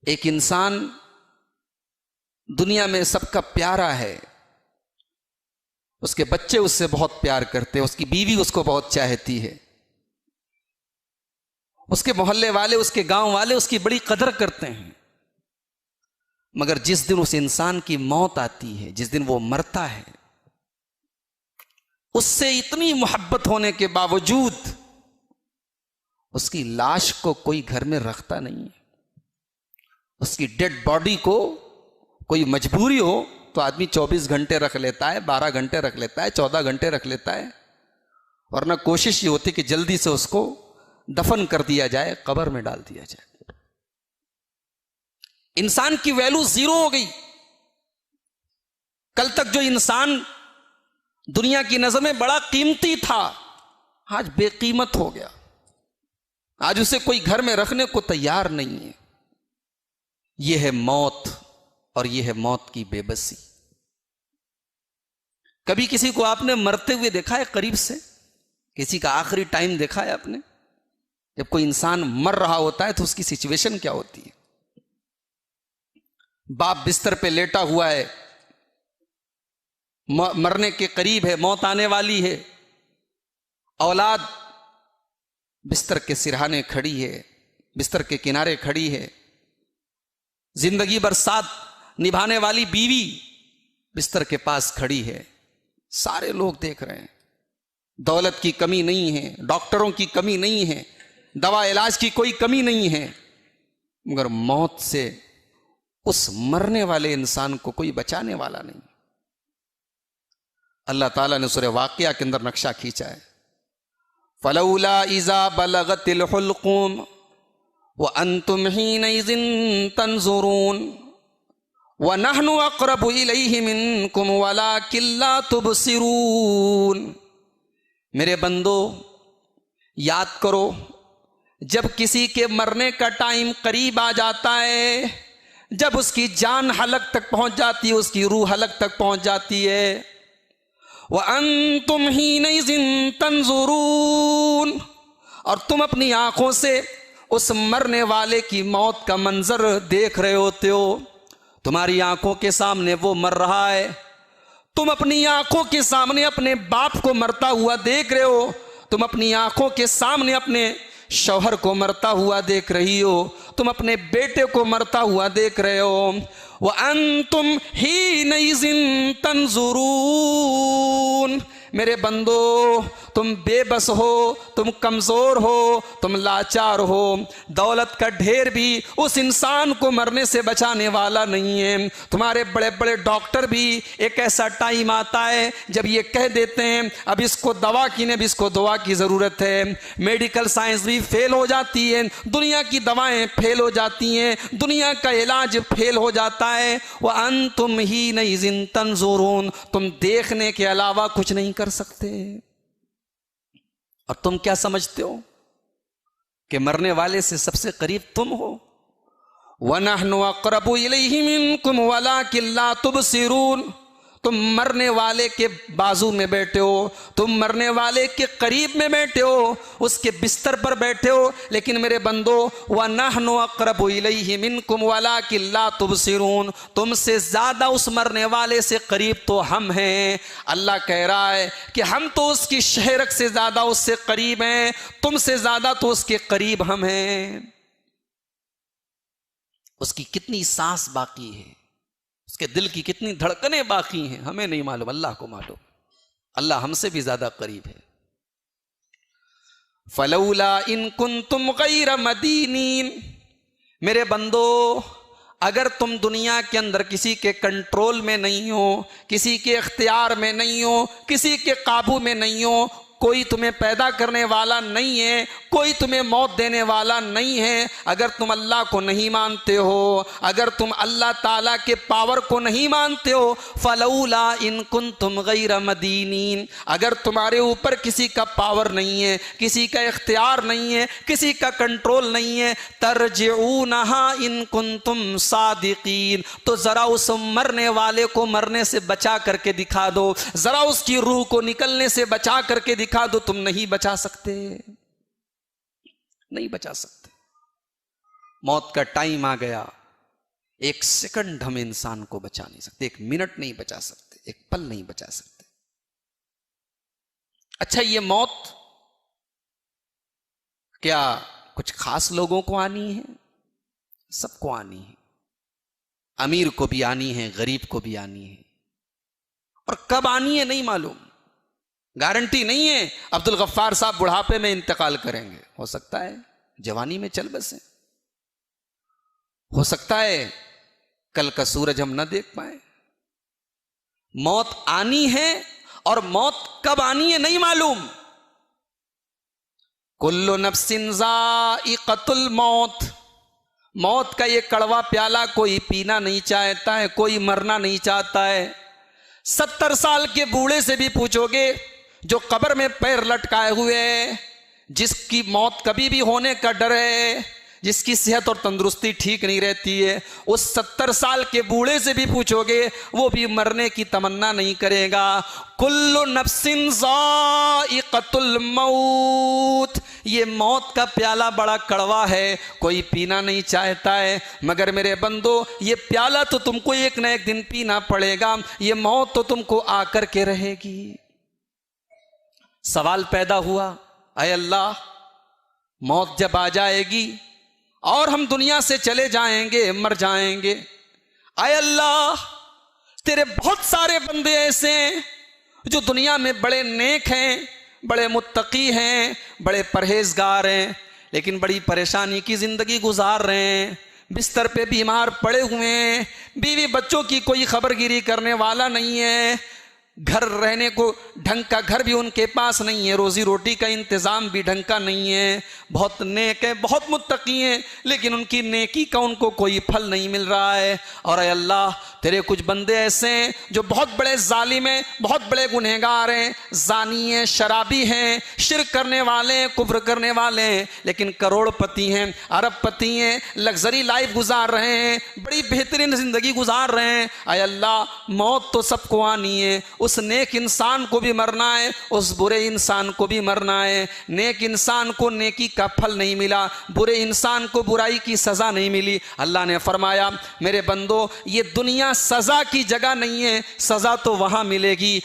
एक इंसान दुनिया में सबका प्यारा है, उसके बच्चे उससे बहुत प्यार करते हैं, उसकी बीवी उसको बहुत चाहती है, उसके मोहल्ले वाले, उसके गांव वाले उसकी बड़ी कदर करते हैं। मगर जिस दिन उस इंसान की मौत आती है, जिस दिन वो मरता है, उससे इतनी मोहब्बत होने के बावजूद उसकी लाश को कोई घर में रखता नहीं है। उसकी डेड बॉडी को कोई मजबूरी हो तो आदमी 24 घंटे रख लेता है, 12 घंटे रख लेता है, 14 घंटे रख लेता है, वरना कोशिश ये होती कि जल्दी से उसको दफन कर दिया जाए, कब्र में डाल दिया जाए। इंसान की वैल्यू जीरो हो गई। कल तक जो इंसान दुनिया की नजर में बड़ा कीमती था, आज बेकीमत हो गया। आज उसे कोई घर में रखने को तैयार नहीं है। यह है मौत, और यह है मौत की बेबसी। कभी किसी को आपने मरते हुए देखा है करीब से? किसी का आखिरी टाइम देखा है आपने? जब कोई इंसान मर रहा होता है तो उसकी सिचुएशन क्या होती है? बाप बिस्तर पे लेटा हुआ है, मरने के करीब है, मौत आने वाली है। औलाद बिस्तर के सिरहाने खड़ी है, बिस्तर के किनारे खड़ी है। जिंदगी भर साथ निभाने वाली बीवी बिस्तर के पास खड़ी है। सारे लोग देख रहे हैं। दौलत की कमी नहीं है, डॉक्टरों की कमी नहीं है, दवा इलाज की कोई कमी नहीं है, मगर मौत से उस मरने वाले इंसान को कोई बचाने वाला नहीं। अल्लाह ताला ने सूरह वाक़िया के अंदर नक्शा खींचा है, फलौला इज़ा बलगतिल हुल्क़ूम व अंतुम हीनइज़िन तंज़ुरून व नहनु अक़रबु इलैहि मिनकुम वलाकिन ला तुबसिरून। मेरे बंदो, याद करो जब किसी के मरने का टाइम करीब आ जाता है, जब उसकी जान हलक तक पहुंच जाती है, उसकी रूह हलक तक पहुंच जाती है, व अंतुम हीनइज़िन तंज़ुरून, और तुम अपनी आंखों से उस मरने वाले की मौत का मंजर देख रहे होते हो। तुम्हारी आंखों के सामने वो मर रहा है, तुम अपनी आंखों के सामने अपने बाप को मरता हुआ देख रहे हो, तुम अपनी आंखों के सामने अपने शौहर को मरता हुआ देख रही हो, तुम अपने बेटे को मरता हुआ देख रहे हो। व अंतुम हीनइज़िन तंज़ुरून, मेरे बंदो तुम बेबस हो, तुम कमज़ोर हो, तुम लाचार हो। दौलत का ढेर भी उस इंसान को मरने से बचाने वाला नहीं है। तुम्हारे बड़े बड़े डॉक्टर भी एक ऐसा टाइम आता है जब ये कह देते हैं अब इसको दवा की नहीं, अब इसको दवा की ज़रूरत है। मेडिकल साइंस भी फेल हो जाती है, दुनिया की दवाएं फेल हो जाती हैं, दुनिया का इलाज फेल हो जाता है। वह अंतुम हीनइज़िन तंज़ुरून, तुम देखने के अलावा कुछ नहीं कर सकते। और तुम क्या समझते हो कि मरने वाले से सबसे करीब तुम हो। व नहनु अक़रबु इलैहि मिनकुम वलाकिन ला तुबसिरून, तुम मरने वाले के बाजू में बैठे हो, तुम मरने वाले के करीब में बैठे हो, उसके बिस्तर पर बैठे हो, लेकिन मेरे बंदो व नहनु अक़रबु इलैहि मिनकुम वलाकिन ला तुबसिरून, तुमसे ज़्यादा उस मरने वाले से करीब तो हम हैं। अल्लाह कह रहा है कि हम तो उसकी शहरत से ज़्यादा उससे करीब हैं, तुमसे ज़्यादा तो उसके करीब हम हैं। उसकी कितनी सांस बाकी है, उसके दिल की कितनी धड़कनें बाकी हैं, हमें नहीं मालूम, अल्लाह को मालूम। अल्लाह हमसे भी ज्यादा करीब है। फलौला इन कुंतुम गैर मदीनीन, मेरे बंदो अगर तुम दुनिया के अंदर किसी के कंट्रोल में नहीं हो, किसी के इख्तियार में नहीं हो, किसी के काबू में नहीं हो, कोई तुम्हें पैदा करने वाला नहीं है, कोई तुम्हें मौत देने वाला नहीं है, अगर तुम अल्लाह को नहीं मानते हो, अगर तुम अल्लाह ताला के पावर को नहीं मानते हो, फलौला इन कुंतुम गैर मदीनीन, अगर तुम्हारे ऊपर किसी का पावर नहीं है, किसी का इख्तियार नहीं है, किसी का कंट्रोल नहीं है, तरजिऊनहा इन कुंतुम सादिकीन, तो जरा उस मरने वाले को मरने से बचा करके दिखा दो, जरा उसकी रूह को निकलने से बचा करके दिखा दो। तुम नहीं बचा सकते, नहीं बचा सकते। मौत का टाइम आ गया, एक सेकंड हम इंसान को बचा नहीं सकते, एक मिनट नहीं बचा सकते, एक पल नहीं बचा सकते। अच्छा, ये मौत क्या कुछ खास लोगों को आनी है? सबको आनी है। अमीर को भी आनी है, गरीब को भी आनी है, और कब आनी है नहीं मालूम, गारंटी नहीं है। अब्दुल गफ्फार साहब बुढ़ापे में इंतकाल करेंगे, हो सकता है जवानी में चल बसे, हो सकता है कल का सूरज हम न देख पाए। मौत आनी है, और मौत कब आनी है नहीं मालूम। कुल्लु नफ्सिन ज़ाइक़तुल मौत, मौत का ये कड़वा प्याला कोई पीना नहीं चाहता है, कोई मरना नहीं चाहता है। 70 साल के बूढ़े से भी पूछोगे, जो कब्र में पैर लटकाए हुए है, जिसकी मौत कभी भी होने का डर है, जिसकी सेहत और तंदुरुस्ती ठीक नहीं रहती है, उस 70 साल के बूढ़े से भी पूछोगे, वो भी मरने की तमन्ना नहीं करेगा। कुल्लु नफ्सिन ज़ाइक़तुल मौत, ये मौत का प्याला बड़ा कड़वा है, कोई पीना नहीं चाहता है। मगर मेरे बंदो, ये प्याला तो तुमको एक न एक दिन पीना पड़ेगा, ये मौत तो तुमको आकर के रहेगी। सवाल पैदा हुआ, अय अल्लाह, मौत जब आ जाएगी और हम दुनिया से चले जाएंगे, मर जाएंगे, अय अल्लाह, तेरे बहुत सारे बंदे ऐसे हैं जो दुनिया में बड़े नेक हैं, बड़े मुत्तकी हैं, बड़े परहेजगार हैं, लेकिन बड़ी परेशानी की जिंदगी गुजार रहे हैं, बिस्तर पे बीमार पड़े हुए हैं, बीवी बच्चों की कोई खबरगिरी करने वाला नहीं है, घर रहने को ढंग का घर भी उनके पास नहीं है, रोजी रोटी का इंतज़ाम भी ढंग का नहीं है, बहुत नेक है, बहुत मुत्तकी हैं, लेकिन उनकी नेकी का उनको कोई फल नहीं मिल रहा है। और अय अल्लाह, तेरे कुछ बंदे ऐसे हैं जो बहुत बड़े जालिम हैं, बहुत बड़े गुनहगार हैं, जानी हैं, शराबी हैं, शिर्क करने वाले हैं, कुफ्र करने वाले हैं, लेकिन करोड़पति हैं, अरबपति हैं, लग्जरी लाइफ गुजार रहे हैं, बड़ी बेहतरीन जिंदगी गुजार रहे हैं। अय अल्लाह, मौत तो सबको आनी है, उस नेक इंसान को भी मरना है, उस बुरे इंसान को भी मरना है। नेक इंसान को नेकी का फल नहीं मिला, बुरे इंसान को बुराई की सजा नहीं मिली। अल्लाह ने फरमाया, मेरे बंदो, ये दुनिया सजा की जगह नहीं है, सजा तो वहां मिलेगी।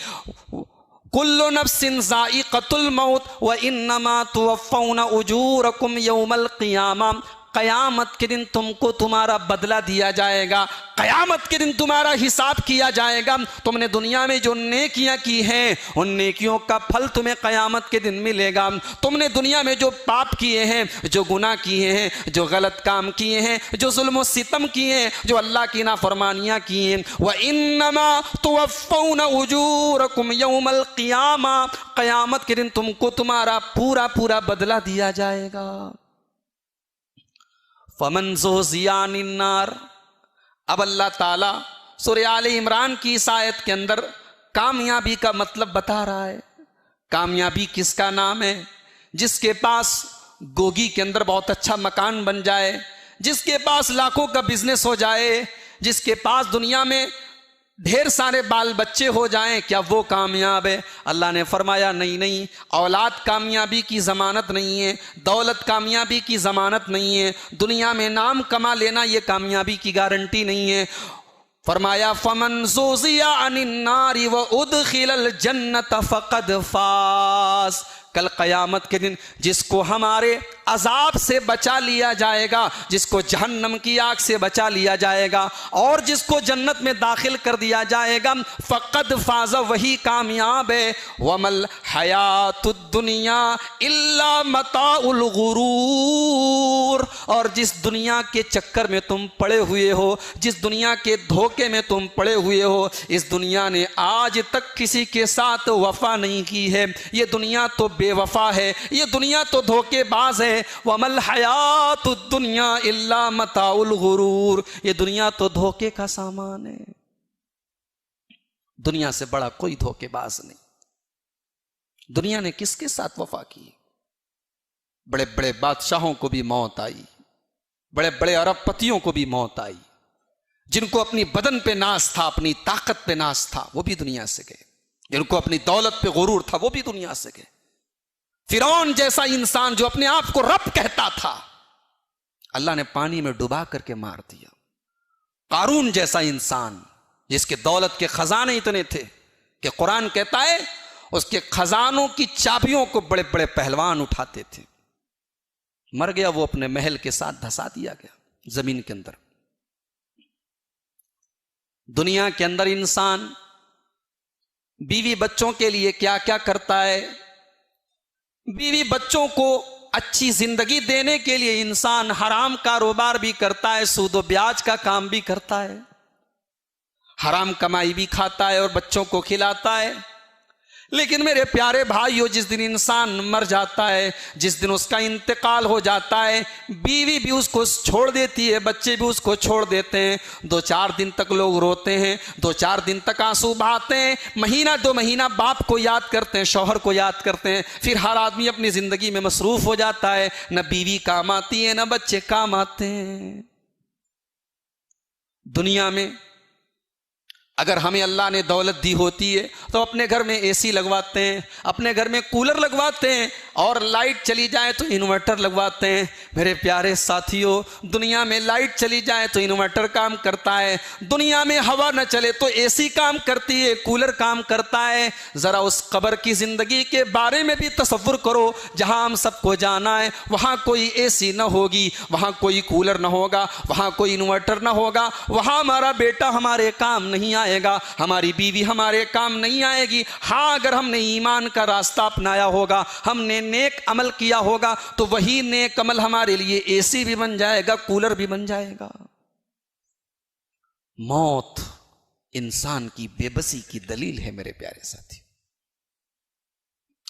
कुल्लु नफ्सिन ज़ाइक़तुल मौत व इन्नमा तुवफ़्फ़ौना उजूरकुम यौमल क़ियामा, कयामत के दिन तुमको तुम्हारा बदला दिया जाएगा, कयामत के दिन तुम्हारा हिसाब किया जाएगा। तुमने दुनिया में जो नेकियां की हैं, उन नेकियों का फल तुम्हें कयामत के दिन मिलेगा। तुमने दुनिया में जो पाप किए हैं, जो गुनाह किए हैं, जो गलत काम किए हैं, जो जुल्म सितम किए हैं, जो अल्लाह की नाफरमानियां की हैं, व इन्नमा तुवफ़्फ़ौना उजूरकुम यौमल क़ियामा, कयामत के दिन तुमको तुम्हारा पूरा पूरा बदला दिया जाएगा। फमन ज़ुहज़िया अनिन नार, अब अल्लाह ताला सूरह आले इमरान की इस आयत के अंदर कामयाबी का मतलब बता रहा है। कामयाबी किसका नाम है? जिसके पास गोगी के अंदर बहुत अच्छा मकान बन जाए, जिसके पास लाखों का बिजनेस हो जाए, जिसके पास दुनिया में ढेर सारे बाल बच्चे हो जाएं, क्या वो कामयाब है? अल्लाह ने फरमाया, नहीं नहीं, औलाद कामयाबी की ज़मानत नहीं है, दौलत कामयाबी की ज़मानत नहीं है, दुनिया में नाम कमा लेना ये कामयाबी की गारंटी नहीं है। फरमाया, फमन ज़ुज़िया अनिन नारि व उदखिलल जन्नत फ़क़द फ़ाज़, कल क़यामत के दिन जिसको हमारे अजाब से बचा लिया जाएगा, जिसको जहन्नम की आग से बचा लिया जाएगा और जिसको जन्नत में दाखिल कर दिया जाएगा, फ़क़द फ़ाज़, वही कामयाब है। वमल हयातुद दुनिया इल्ला मताउल गुरूर, और जिस दुनिया के चक्कर में तुम पड़े हुए हो, जिस दुनिया के धोखे में तुम पड़े हुए हो, इस दुनिया ने आज तक किसी के साथ वफा नहीं की है। ये दुनिया तो बेवफा है, ये दुनिया तो धोखेबाज है। वमल हयातुद दुनिया इल्ला मताउल गुरूर, ये दुनिया तो धोखे का सामान है। दुनिया से बड़ा कोई धोखेबाज नहीं। दुनिया ने किसके साथ वफा की? बड़े बड़े बादशाहों को भी मौत आई, बड़े बड़े अरबपतियों को भी मौत आई, जिनको अपनी बदन पे नाज था, अपनी ताकत पे नाज था, वो भी दुनिया से गए। जिनको अपनी दौलत पे गुरूर था, वो भी दुनिया से गए। फिरौन जैसा इंसान जो अपने आप को रब कहता था, अल्लाह ने पानी में डुबा करके मार दिया। कारून जैसा इंसान जिसके दौलत के खजाने इतने थे कि कुरान कहता है उसके खजानों की चाबियों को बड़े बड़े पहलवान उठाते थे। मर गया, वो अपने महल के साथ धंसा दिया गया जमीन के अंदर। दुनिया के अंदर इंसान बीवी बच्चों के लिए क्या क्या करता है। बीवी बच्चों को अच्छी जिंदगी देने के लिए इंसान हराम कारोबार भी करता है, सूद व ब्याज का काम भी करता है, हराम कमाई भी खाता है और बच्चों को खिलाता है। लेकिन मेरे प्यारे भाइयों, जिस दिन इंसान मर जाता है, जिस दिन उसका इंतकाल हो जाता है, बीवी भी उसको छोड़ देती है, बच्चे भी उसको छोड़ देते हैं। 2-4 दिन तक लोग रोते हैं, 2-4 दिन तक आंसू बहाते हैं, महीना 2 महीना बाप को याद करते हैं, शौहर को याद करते हैं। फिर हर आदमी अपनी जिंदगी में मसरूफ हो जाता है, न बीवी काम आती है, न बच्चे काम आते हैं। दुनिया में अगर हमें अल्लाह ने दौलत दी होती है तो अपने घर में एसी लगवाते हैं, अपने घर में कूलर लगवाते हैं, और लाइट चली जाए तो इन्वर्टर लगवाते हैं। मेरे प्यारे साथियों, दुनिया में लाइट चली जाए तो इन्वर्टर काम करता है, दुनिया में हवा न चले तो एसी काम करती है, कूलर काम करता है। ज़रा उस कब्र की ज़िंदगी के बारे में भी तसव्वुर करो, जहां हम सबको जाना है वहां कोई एसी न होगी, वहां कोई कूलर न होगा, वहां कोई इन्वर्टर न होगा, वहां हमारा बेटा हमारे काम नहीं आएगा, हमारी बीवी हमारे काम नहीं आएगी। हाँ, अगर हमने ईमान का रास्ता अपनाया होगा, हमने नेक अमल किया होगा, तो वही नेक अमल हमारे लिए एसी भी बन जाएगा, कूलर भी बन जाएगा। मौत इंसान की बेबसी की दलील है मेरे प्यारे साथी।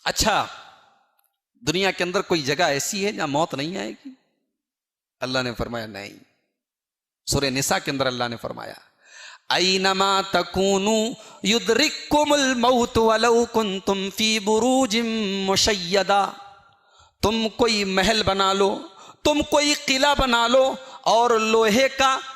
अच्छा, दुनिया के अंदर कोई जगह ऐसी है जहां मौत नहीं आएगी? अल्लाह ने फरमाया नहीं। सूरह निसा के अंदर अल्लाह ने फरमाया, ऐनमा तकूनु युद्रिकुमुल मौत वलौ कुंतुम फी बुरूजिम मुशय्यदा। तुम कोई महल बना लो, तुम कोई किला बना लो और लोहे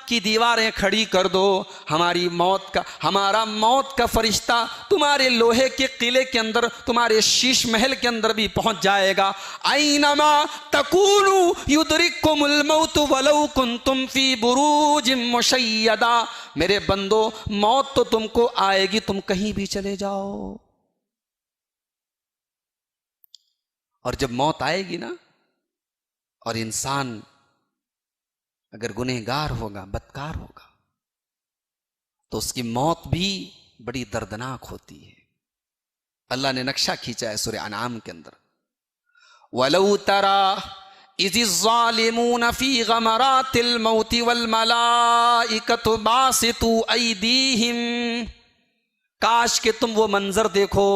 की दीवारें खड़ी कर दो, हमारा मौत का फरिश्ता तुम्हारे लोहे के किले के अंदर, तुम्हारे शीश महल के अंदर भी पहुंच जाएगा। ऐनमा तकूनु युद्रिकुमुल मौत वलौ कुंतुम फी बुरूजिम मुशय्यदा। मेरे बंदो, मौत तो तुमको आएगी, तुम कहीं भी चले जाओ। और जब मौत आएगी ना, और इंसान अगर गुनहगार होगा, बदकार होगा, तो उसकी मौत भी बड़ी दर्दनाक होती है। अल्लाह ने नक्शा खींचा है सूरह अनाम के अंदर, वलौ तरा इज़्ज़ालिमून फी गमरातिल मौति वल मलाइकतु बासितू ऐदीहिम। काश के तुम वो मंजर देखो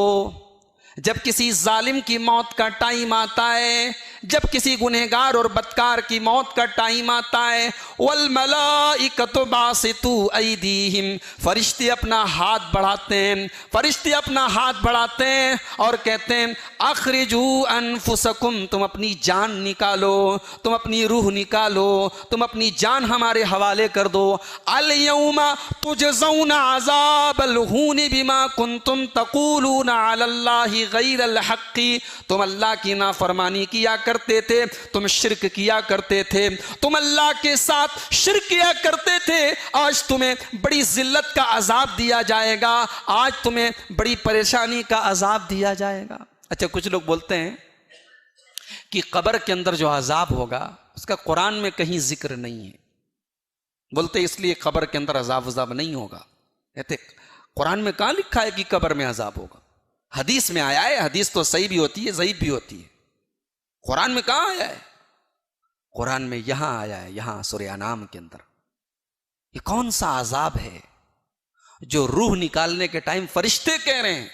जब किसी जालिम की मौत का टाइम आता है, जब किसी गुनहगार और बदकार की मौत का टाइम आता है। वल मलाइकतु बासितू ऐदीहिम, फरिश्ते अपना हाथ बढ़ाते हैं, फरिश्ते अपना हाथ बढ़ाते हैं और कहते हैं अखरिजू अनफुसकुम, तुम अपनी जान निकालो, तुम अपनी रूह निकालो, तुम अपनी जान हमारे हवाले कर दो। अल यौमा तुजज़ौना अज़ाबल हूनि बिमा कुंतुम तक़ूलूना अलल्लाहि गैरल हक़्क़ि। तुम अल्लाह की नाफरमानी किया करते थे, तुम शिर्क किया करते थे, तुम अल्लाह के साथ शिर्क किया करते थे। आज तुम्हें बड़ी जिल्लत का अजाब दिया जाएगा, आज तुम्हें बड़ी परेशानी का अजाब दिया जाएगा। अच्छा, कुछ लोग बोलते हैं कि कब्र के अंदर जो अजाब होगा उसका कुरान में कहीं जिक्र नहीं है। बोलते इसलिए कब्र के अंदर अजाब वजाब नहीं होगा। कहते कुरान में कहां लिखा है कि कब्र में अजाब होगा? हदीस में आया है, हदीस तो सही भी होती है, ज़ईफ भी होती है। कुरान में कहां आया है? कुरान में यहां आया है, यहां सूरह अनाम के अंदर। ये कौन सा अजाब है जो रूह निकालने के टाइम फरिश्ते कह रहे हैं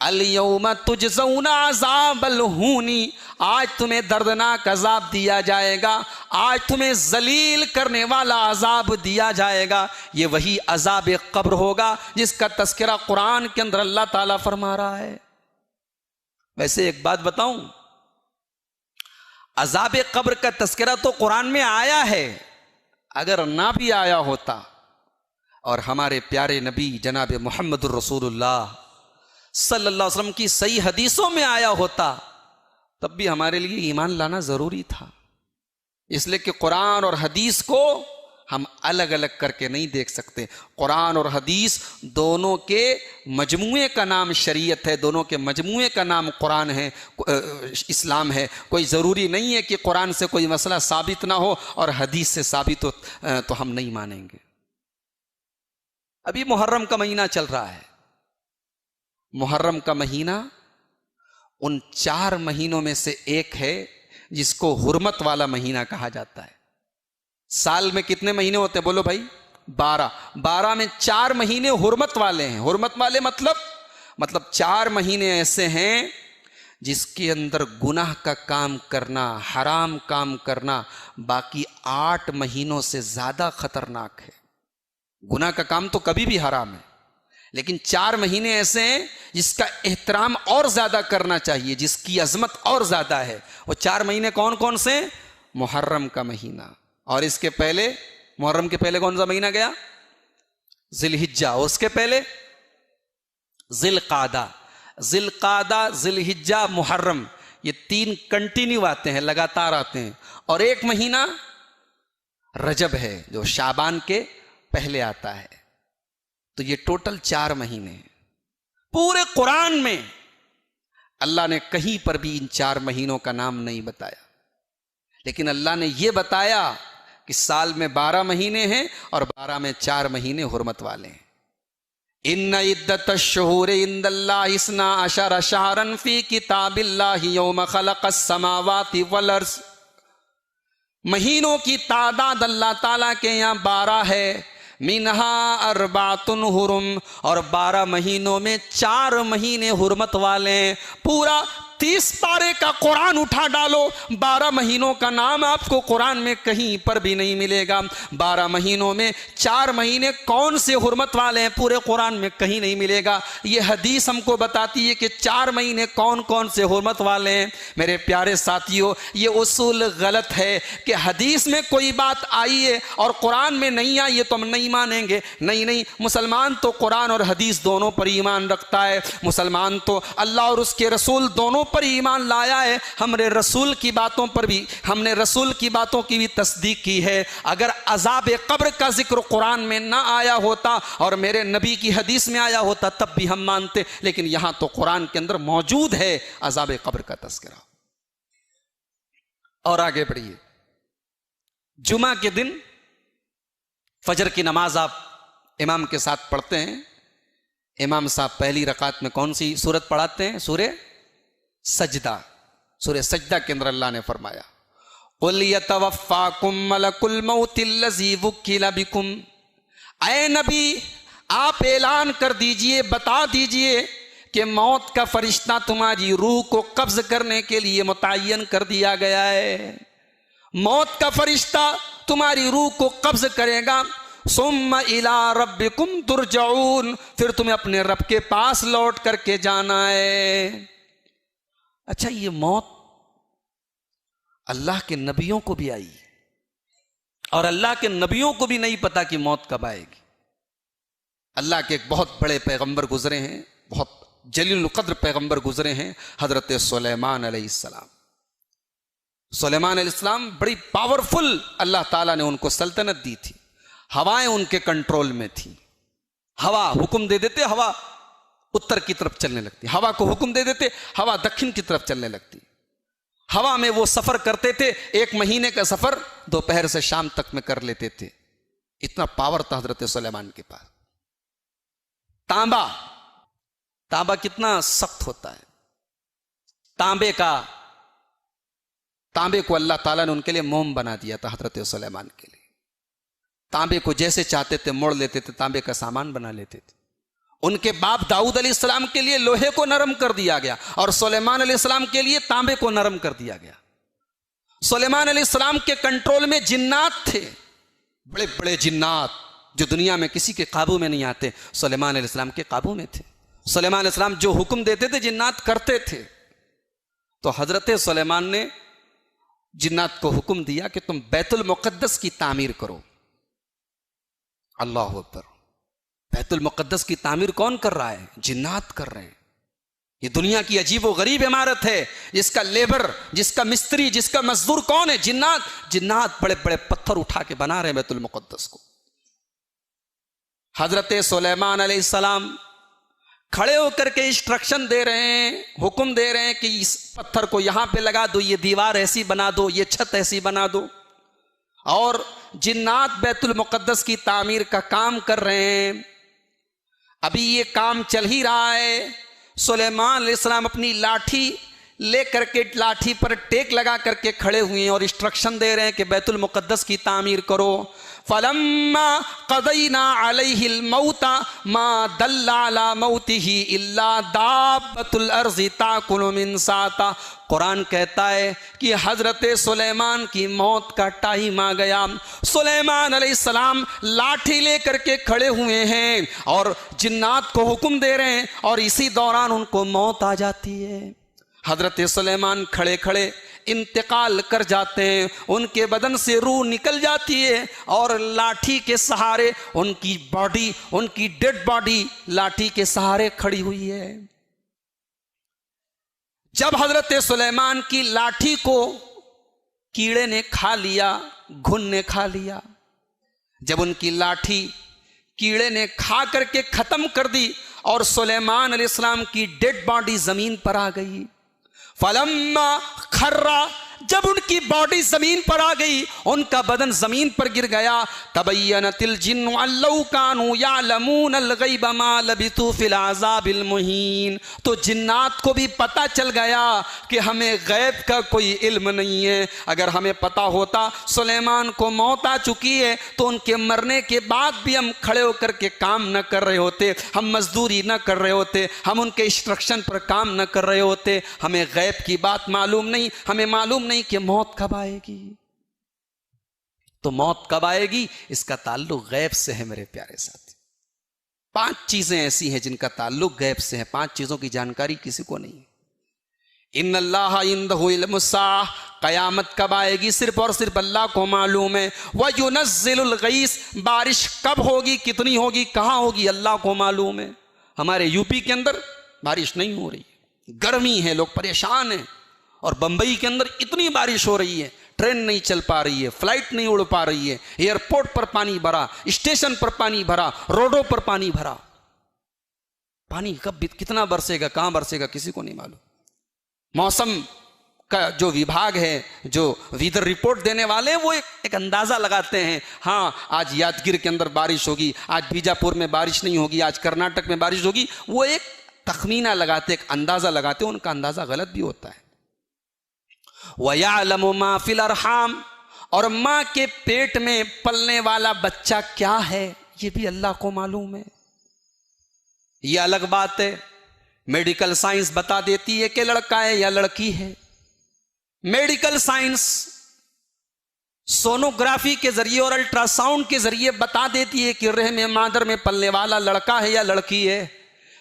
अल यौमा तुजज़ौना अज़ाबल हूनी, आज तुम्हें दर्दनाक अजाब दिया जाएगा, आज तुम्हें जलील करने वाला अजाब दिया जाएगा। ये वही अजाब कब्र होगा जिसका तस्करा कुरान के अंदर अल्लाह ताला फरमा रहा है। वैसे एक बात बताऊं, अजाब कब्र का तस्करा तो कुरान में आया है, अगर ना भी आया होता और हमारे प्यारे नबी जनाब मुहम्मदुर रसूलुल्लाह सल्लल्लाहु अलैहि वसल्लम की सही हदीसों में आया होता, तब भी हमारे लिए ईमान लाना जरूरी था। इसलिए कि कुरान और हदीस को हम अलग अलग करके नहीं देख सकते। कुरान और हदीस दोनों के मजमूए का नाम शरीयत है, दोनों के मजमूए का नाम कुरान है, इस्लाम है। कोई ज़रूरी नहीं है कि कुरान से कोई मसला साबित ना हो और हदीस से साबित हो तो हम नहीं मानेंगे। अभी मुहर्रम का महीना चल रहा है। मुहर्रम का महीना उन 4 महीनों में से एक है जिसको हुर्मत वाला महीना कहा जाता है। साल में कितने महीने होते हैं बोलो भाई? 12। 12 में 4 महीने हुर्मत वाले हैं। हुर्मत वाले मतलब 4 महीने ऐसे हैं जिसके अंदर गुनाह का काम करना, हराम काम करना बाकी 8 महीनों से ज्यादा खतरनाक है। गुनाह का काम तो कभी भी हराम है, लेकिन 4 महीने ऐसे हैं जिसका एहतराम और ज्यादा करना चाहिए, जिसकी अजमत और ज्यादा है। वो 4 महीने कौन कौन से? मुहर्रम का महीना, और इसके पहले मुहर्रम के पहले कौन सा महीना गया? जिलहिज्जा। उसके पहले जिलकादा। जिलकादा, जिलहिज्जा, मुहर्रम, ये 3 कंटिन्यू आते हैं, लगातार आते हैं। और एक महीना रजब है जो शाबान के पहले आता है। तो ये टोटल 4 महीने हैं। पूरे कुरान में अल्लाह ने कहीं पर भी इन 4 महीनों का नाम नहीं बताया, लेकिन अल्लाह ने यह बताया कि साल में 12 महीने हैं और 12 में 4 महीने हुर्मत वाले हैं। इन्ना इद्दतश्शुहूर इंदल्लाहि इस्ना अशरा शहरन फी किताबिल्लाहि यौम खलक़स समावाति वल अर्ज़। महीनों की तादाद अल्लाह ताला के यहाँ 12 है। मिनहा अरबातुन हुरुम, और 12 महीनों में 4 महीने हुर्मत वाले हैं। पूरा 30 पारे का कुरान उठा डालो, 12 महीनों का नाम आपको कुरान में कहीं पर भी नहीं मिलेगा। 12 महीनों में 4 महीने कौन से हुर्मत वाले हैं पूरे कुरान में कहीं नहीं मिलेगा। ये हदीस हमको बताती है कि 4 महीने कौन कौन से हुर्मत वाले हैं। मेरे प्यारे साथियों, ये उसूल गलत है कि हदीस में कोई बात आई है और कुरान में नहीं आई है तो हम नहीं मानेंगे। नहीं, मुसलमान तो कुरान और हदीस दोनों पर ईमान रखता है। मुसलमान तो अल्लाह और उसके रसूल दोनों पर ईमान लाया है। हमने रसूल की बातों की भी तस्दीक की है। अगर अजाब कब्र का जिक्र कुरान में ना आया होता और मेरे नबी की हदीस में आया होता तब भी हम मानते, लेकिन यहां तो कुरान के अंदर मौजूद है अजाब कब्र का तस्करा। और आगे बढ़िए, जुमा के दिन फजर की नमाज आप इमाम के साथ पढ़ते हैं। इमाम साहब पहली रकात में कौन सी सूरत पढ़ाते हैं? सूरे सजदा। सूरे सजदा के अंदर अल्लाह ने फरमाया, कुल यतवफ्फाकुम मलकुल मौतिल्लज़ी वुक्किल बिकुम। ऐ नबी, आप ऐलान कर दीजिए, बता दीजिए कि मौत का फरिश्ता तुम्हारी रूह को कब्ज करने के लिए मुतय्यन कर दिया गया है। मौत का फरिश्ता तुम्हारी रूह को कब्ज करेगा। सुम्मा इला रब्बिकुम तुरजऊन, फिर तुम्हें अपने रब के पास लौट करके जाना है। अच्छा, ये मौत अल्लाह के नबियों को भी आई और अल्लाह के नबियों को भी नहीं पता कि मौत कब आएगी। अल्लाह के एक बहुत बड़े पैगंबर गुजरे हैं, बहुत जलील कद्र पैगंबर गुजरे हैं, हजरत सुलेमान अलैहिस्सलाम। सुलेमान अलैहिस्सलाम बड़ी पावरफुल, अल्लाह ताला ने उनको सल्तनत दी थी। हवाएं उनके कंट्रोल में थी। हवा हुक्म दे देते, हवा उत्तर की तरफ चलने लगती। हवा को हुक्म दे देते, हवा दक्षिण की तरफ चलने लगती। हवा में वो सफर करते थे, 1 महीने का सफर दोपहर से शाम तक में कर लेते थे। इतना पावर था हजरत सुलेमान के पास। तांबा कितना सख्त होता है। तांबे को अल्लाह ताला ने उनके लिए मोम बना दिया था हजरत सुलेमान के लिए। तांबे को जैसे चाहते थे मोड़ लेते थे, तांबे का सामान बना लेते थे। उनके बाप दाऊद अलैहिस्सलाम के लिए लोहे को नरम कर दिया गया और सुलेमान अलैहिस्सलाम के लिए तांबे को नरम कर दिया गया। सुलेमान अलैहिस्सलाम के कंट्रोल में जिन्नात थे, बड़े बड़े जिन्नात जो दुनिया में किसी के काबू में नहीं आते, सुलेमान अलैहिस्सलाम के काबू में थे। सुलेमान अलैहिस्सलाम जो हुक्म देते थे जिन्नात करते थे। तो हजरत सुलेमान ने जिन्नात को हुक्म दिया कि तुम बैतुल मुक़द्दस की तामीर करो। अल्लाह अकबर। बैतुल मुक़द्दस की तामीर कौन कर रहा है? जिन्नात कर रहे हैं। ये दुनिया की अजीब व गरीब इमारत है, जिसका लेबर, जिसका मिस्त्री, जिसका मजदूर कौन है? जिन्नात। जिन्नात बड़े बड़े पत्थर उठा के बना रहे हैं बैतुल मुक़द्दस को। हजरत सुलेमान अलैहिस्सलाम खड़े होकर के इंस्ट्रक्शन दे रहे हैं, हुक्म दे रहे हैं कि इस पत्थर को यहां पे लगा दो, ये दीवार ऐसी बना दो, ये छत ऐसी बना दो। और जिन्नात बैतुल मुक़द्दस की तामीर का काम कर रहे हैं। अभी ये काम चल ही रहा है। सुलेमान अलैहिस्सलाम अपनी लाठी लेकर के लाठी पर टेक लगा करके खड़े हुए हैं और इंस्ट्रक्शन दे रहे हैं कि बैतुल मुक़द्दस की तामीर करो। फलम्मा क़दैना अलैहिल मौता मा दल्ला अला मौतिही इल्ला दाब्बतुल अर्ज़ि ताकुलु मिन साता। कुरान कहता है कि हजरत सुलेमान की मौत का टाइम आ गया। सुलेमान अलैहिस्सलाम लाठी लेकर के खड़े हुए हैं और जिन्नात को हुक्म दे रहे हैं और इसी दौरान उनको मौत आ जाती है। हजरत सुलेमान खड़े खड़े इंतकाल कर जाते हैं, उनके बदन से रूह निकल जाती है और लाठी के सहारे उनकी बॉडी, उनकी डेड बॉडी लाठी के सहारे खड़ी हुई है। जब हजरत सुलेमान की लाठी को कीड़े ने खा लिया, घुन ने खा लिया, जब उनकी लाठी कीड़े ने खा करके खत्म कर दी और सुलेमान अलैहिस्सलाम की डेड बॉडी जमीन पर आ गई। फलम्मा खर्रा, जब उनकी बॉडी जमीन पर आ गई, उनका बदन जमीन पर गिर गया। तबय्यनतिल जिन्नु अल्लौ कानू यालमूनल गैब मा लबिथू फिल अज़ाबिल मुहीन। तो जिन्नात को भी पता चल गया कि हमें गैब का कोई इल्म नहीं है। अगर हमें पता होता सुलेमान को मौत आ चुकी है तो उनके मरने के बाद भी हम खड़े होकर के काम न कर रहे होते, हम मजदूरी न कर रहे होते, हम उनके इंस्ट्रक्शन पर काम न कर रहे होते। हमें गैब की बात मालूम नहीं, हमें मालूम नहीं कि मौत कब आएगी। तो मौत कब आएगी इसका ताल्लुक गैब से है मेरे प्यारे साथी। 5 चीजें ऐसी हैं जिनका ताल्लुक गैब से है। 5 चीजों की जानकारी किसी को नहीं है। इन्नल्लाह इंदहु इल्मुस्साअह, कयामत कब आएगी सिर्फ और सिर्फ अल्लाह को मालूम है। व युनज़्ज़िलुल गईस, बारिश कब होगी, कितनी होगी, कहां होगी, अल्लाह को मालूम है। हमारे यूपी के अंदर बारिश नहीं हो रही, गर्मी है, लोग परेशान हैं। और बंबई के अंदर इतनी बारिश हो रही है, ट्रेन नहीं चल पा रही है, फ्लाइट नहीं उड़ पा रही है, एयरपोर्ट पर पानी भरा, स्टेशन पर पानी भरा, रोडों पर पानी भरा। पानी कब कितना बरसेगा, कहां बरसेगा, किसी को नहीं मालूम। मौसम का जो विभाग है, जो वेदर रिपोर्ट देने वाले हैं, वो एक अंदाजा लगाते हैं। हाँ, आज यादगिर के अंदर बारिश होगी, आज बीजापुर में बारिश नहीं होगी, आज कर्नाटक में बारिश होगी। वो एक तखमीना लगाते, एक अंदाजा लगाते, उनका अंदाजा गलत भी होता है। वयअलमु मा फिल अरहाम, और मां के पेट में पलने वाला बच्चा क्या है ये भी अल्लाह को मालूम है। ये अलग बात है, मेडिकल साइंस बता देती है कि लड़का है या लड़की है। मेडिकल साइंस सोनोग्राफी के जरिए और अल्ट्रासाउंड के जरिए बता देती है कि रहम मादर में पलने वाला लड़का है या लड़की है।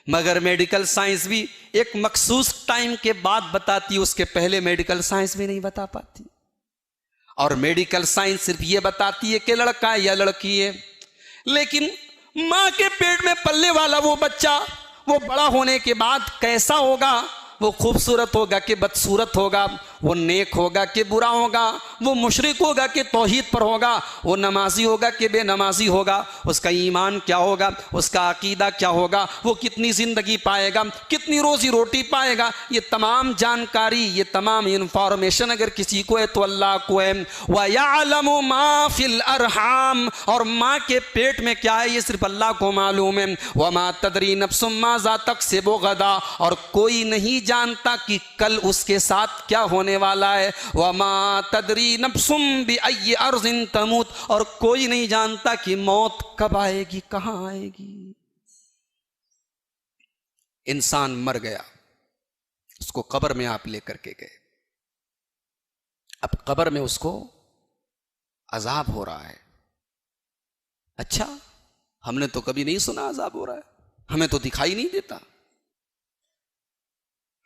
मगर मेडिकल साइंस भी एक मखसूस टाइम के बाद बताती है, उसके पहले मेडिकल साइंस भी नहीं बता पाती। और मेडिकल साइंस सिर्फ ये बताती है कि लड़का है या लड़की है। लेकिन मां के पेट में पलने वाला वो बच्चा, वो बड़ा होने के बाद कैसा होगा, वो खूबसूरत होगा कि बदसूरत होगा, वो नेक होगा कि बुरा होगा, वो मुशरिक होगा कि तौहीद पर होगा, वो नमाजी होगा कि बेनमाजी होगा, उसका ईमान क्या होगा, उसका अकीदा क्या होगा, वो कितनी ज़िंदगी पाएगा, कितनी रोज़ी रोटी पाएगा, ये तमाम जानकारी, ये तमाम इंफॉर्मेशन अगर किसी को है तो अल्लाह को है। व यअलमु मा फिल अरहाम, और माँ के पेट में क्या है ये सिर्फ अल्लाह को मालूम है। व मा तदरी नफ्सुम माज़ा तक्सिबु गदा, और कोई नहीं जानता कि कल उसके साथ क्या होने वाला है। वमा तदरी नफ्सुम बिअय्यि अर्ज़िन तमूत, और कोई नहीं जानता कि मौत कब आएगी, कहां आएगी। इंसान मर गया, उसको कब्र में आप लेकर के गए, अब कब्र में उसको अजाब हो रहा है। अच्छा, हमने तो कभी नहीं सुना अजाब हो रहा है, हमें तो दिखाई नहीं देता,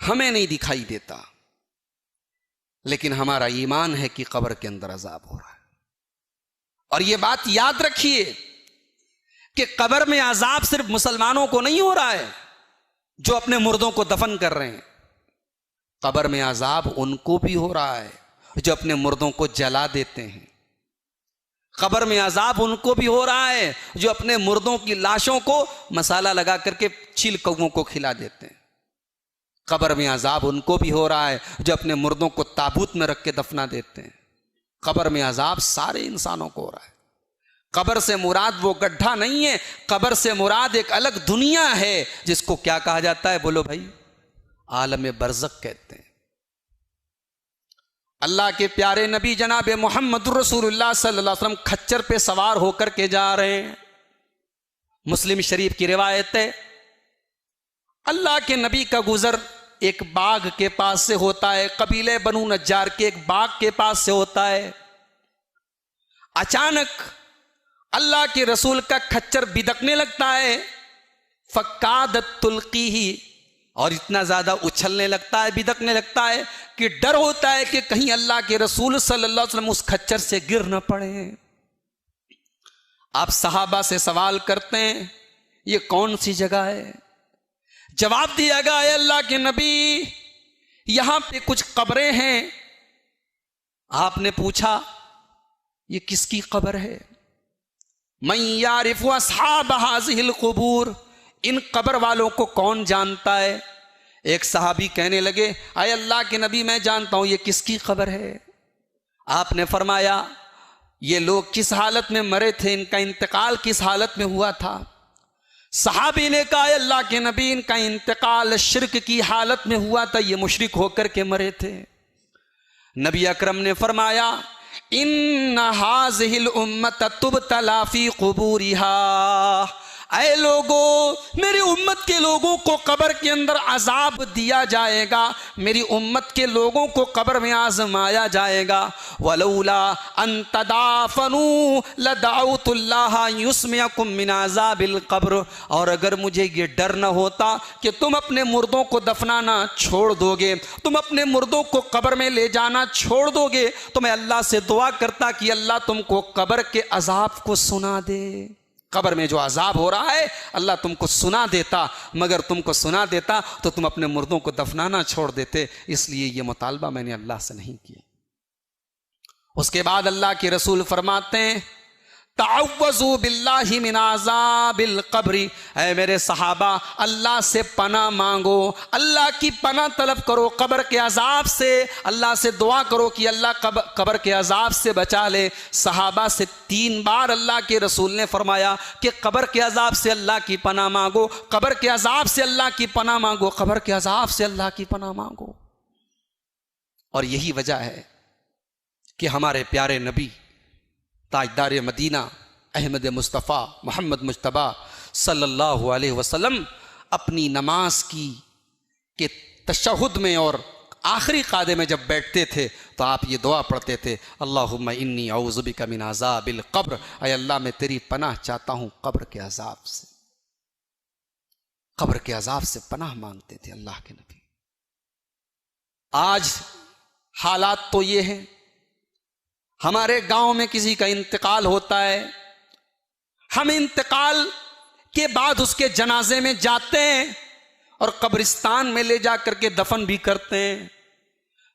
हमें नहीं दिखाई देता। लेकिन हमारा ईमान है कि कब्र के अंदर अजाब हो रहा है। और यह बात याद रखिए कि कब्र में अजाब सिर्फ मुसलमानों को नहीं हो रहा है, जो अपने मुर्दों को दफन कर रहे हैं, कब्र में अजाब उनको भी हो रहा है जो अपने मुर्दों को जला देते हैं। कब्र में अजाब उनको भी हो रहा है जो अपने मुर्दों की लाशों को मसाला लगा करके चील कौओं को खिला देते हैं। कब्र में अजाब उनको भी हो रहा है जो अपने मुर्दों को ताबूत में रख के दफना देते हैं। कब्र में अजाब सारे इंसानों को हो रहा है। कब्र से मुराद वो गड्ढा नहीं है, कब्र से मुराद एक अलग दुनिया है जिसको क्या कहा जाता है, बोलो भाई, आलम बरज़ख कहते हैं। अल्लाह के प्यारे नबी जनाब मोहम्मद रसूलुल्लाह सल्लल्लाहु अलैहि वसल्लम खच्चर पे सवार होकर के जा रहे हैं। मुस्लिम शरीफ की रिवायत है, अल्लाह के नबी का गुजर एक बाग के पास से होता है, कबीले बनु नज्जार के एक बाग के पास से होता है। अचानक अल्लाह के रसूल का खच्चर बिदकने लगता है, फक्कादत तुल्की ही, और इतना ज्यादा उछलने लगता है, बिदकने लगता है कि डर होता है कि कहीं अल्लाह के रसूल सल्लल्लाहु अलैहि वसल्लम उस खच्चर से गिर न पड़े। आप सहाबा से सवाल करते हैं, ये कौन सी जगह है? जवाब दिया गया है, अल्लाह के नबी, यहां पे कुछ कब्रें हैं। आपने पूछा, ये किसकी कब्र है? मैं यारिफु अस्हाब हाज़िहिल क़ुबूर, इन कब्र वालों को कौन जानता है? एक सहाबी कहने लगे, आए अल्लाह के नबी, मैं जानता हूं, ये किसकी कब्र है? आपने फरमाया, ये लोग किस हालत में मरे थे, इनका इंतकाल किस हालत में हुआ था? सहाबी ने कहा, अल्लाह के नबी, इनका इंतकाल शिर्क की हालत में हुआ था, ये मुशरिक होकर के मरे थे। नबी अकरम ने फरमाया, इन हाज़िहिल उम्मत तुबतला फी क़ुबूरिहा, ऐ लोगों, मेरी उम्मत के लोगों को कब्र के अंदर अजाब दिया जाएगा, मेरी उम्मत के लोगों को कब्र में आजमाया जाएगा। वलौला अन तदाफनू लदअउतुल्लाह युस्मिअकुम मिन अज़ाबिल कब्र, और अगर मुझे ये डर न होता कि तुम अपने मुर्दों को दफनाना छोड़ दोगे, तुम अपने मुर्दों को कब्र में ले जाना छोड़ दोगे, तो मैं अल्लाह से दुआ करता कि अल्लाह तुमको कब्र के अजाब को सुना दे। कब्र में जो अजाब हो रहा है अल्लाह तुमको सुना देता, मगर तुमको सुना देता तो तुम अपने मुर्दों को दफनाना छोड़ देते, इसलिए ये मुतालबा मैंने अल्लाह से नहीं किया। उसके बाद अल्लाह के रसूल फरमाते हैं, तअव्वज़ू बिल्लाहि मिन अज़ाबिल क़ब्रि, ऐ मेरे सहाबा, अल्लाह से पनाह मांगो, अल्लाह की पनाह तलब करो कब्र के अजाब से, अल्लाह से दुआ करो कि अल्लाह कब्र के अजाब से बचा ले। सहाबा से 3 बार अल्लाह के रसूल ने फरमाया कि कब्र के अजाब से अल्लाह की पनाह मांगो, कब्र के अजाब से अल्लाह की पनाह मांगो, कब्र के अजाब से अल्लाह की पनाह मांगो। और यही वजह है कि हमारे प्यारे नबी ताजदार मदीना अहमद मुस्तफ़ा मोहम्मद मुज्तबा सल्लल्लाहु अलैहि वसल्लम अपनी नमाज की के तशहुद में और आखिरी कादे में जब बैठते थे तो आप ये दुआ पढ़ते थे, अल्लाहुम्मा इन्नी औज़ु बिका मिन अज़ाबिल क़ब्र, ऐ अल्लाह मैं तेरी पनाह चाहता हूँ कब्र के अजाब से। कब्र के अजाब से पनाह मांगते थे अल्लाह के नबी। आज हालात तो ये हैं, हमारे गांव में किसी का इंतकाल होता है, हम इंतकाल के बाद उसके जनाजे में जाते हैं और कब्रिस्तान में ले जा करके दफन भी करते हैं,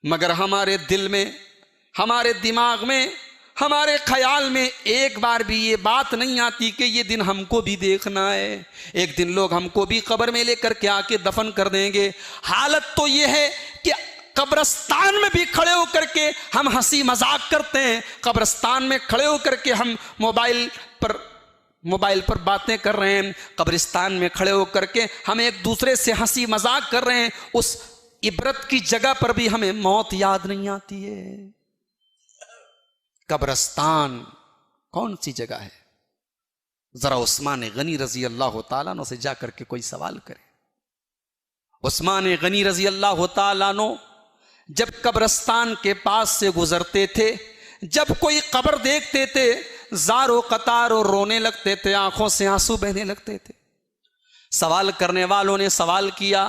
मगर हमारे दिल में, हमारे दिमाग में, हमारे ख्याल में एक बार भी ये बात नहीं आती कि ये दिन हमको भी देखना है, एक दिन लोग हमको भी कब्र में लेकर के आके दफन कर देंगे। हालत तो ये है कि कब्रिस्तान में भी खड़े होकर के हम हंसी मजाक करते हैं, कब्रिस्तान में खड़े होकर के हम मोबाइल पर बातें कर रहे हैं, कब्रिस्तान में खड़े होकर के हम एक दूसरे से हंसी मजाक कर रहे हैं। उस इबरत की जगह पर भी हमें मौत याद नहीं आती है। कब्रिस्तान कौन सी जगह है? जरा उस्मान गनी रजी अल्लाह तआला अन्हु से जाकर के कोई सवाल करे। उस्मान गनी रजी अल्लाह तआला अन्हु जब कब्रिस्तान के पास से गुजरते थे, जब कोई कब्र देखते थे, जारो कतार और रोने लगते थे, आंखों से आंसू बहने लगते थे। सवाल करने वालों ने सवाल किया,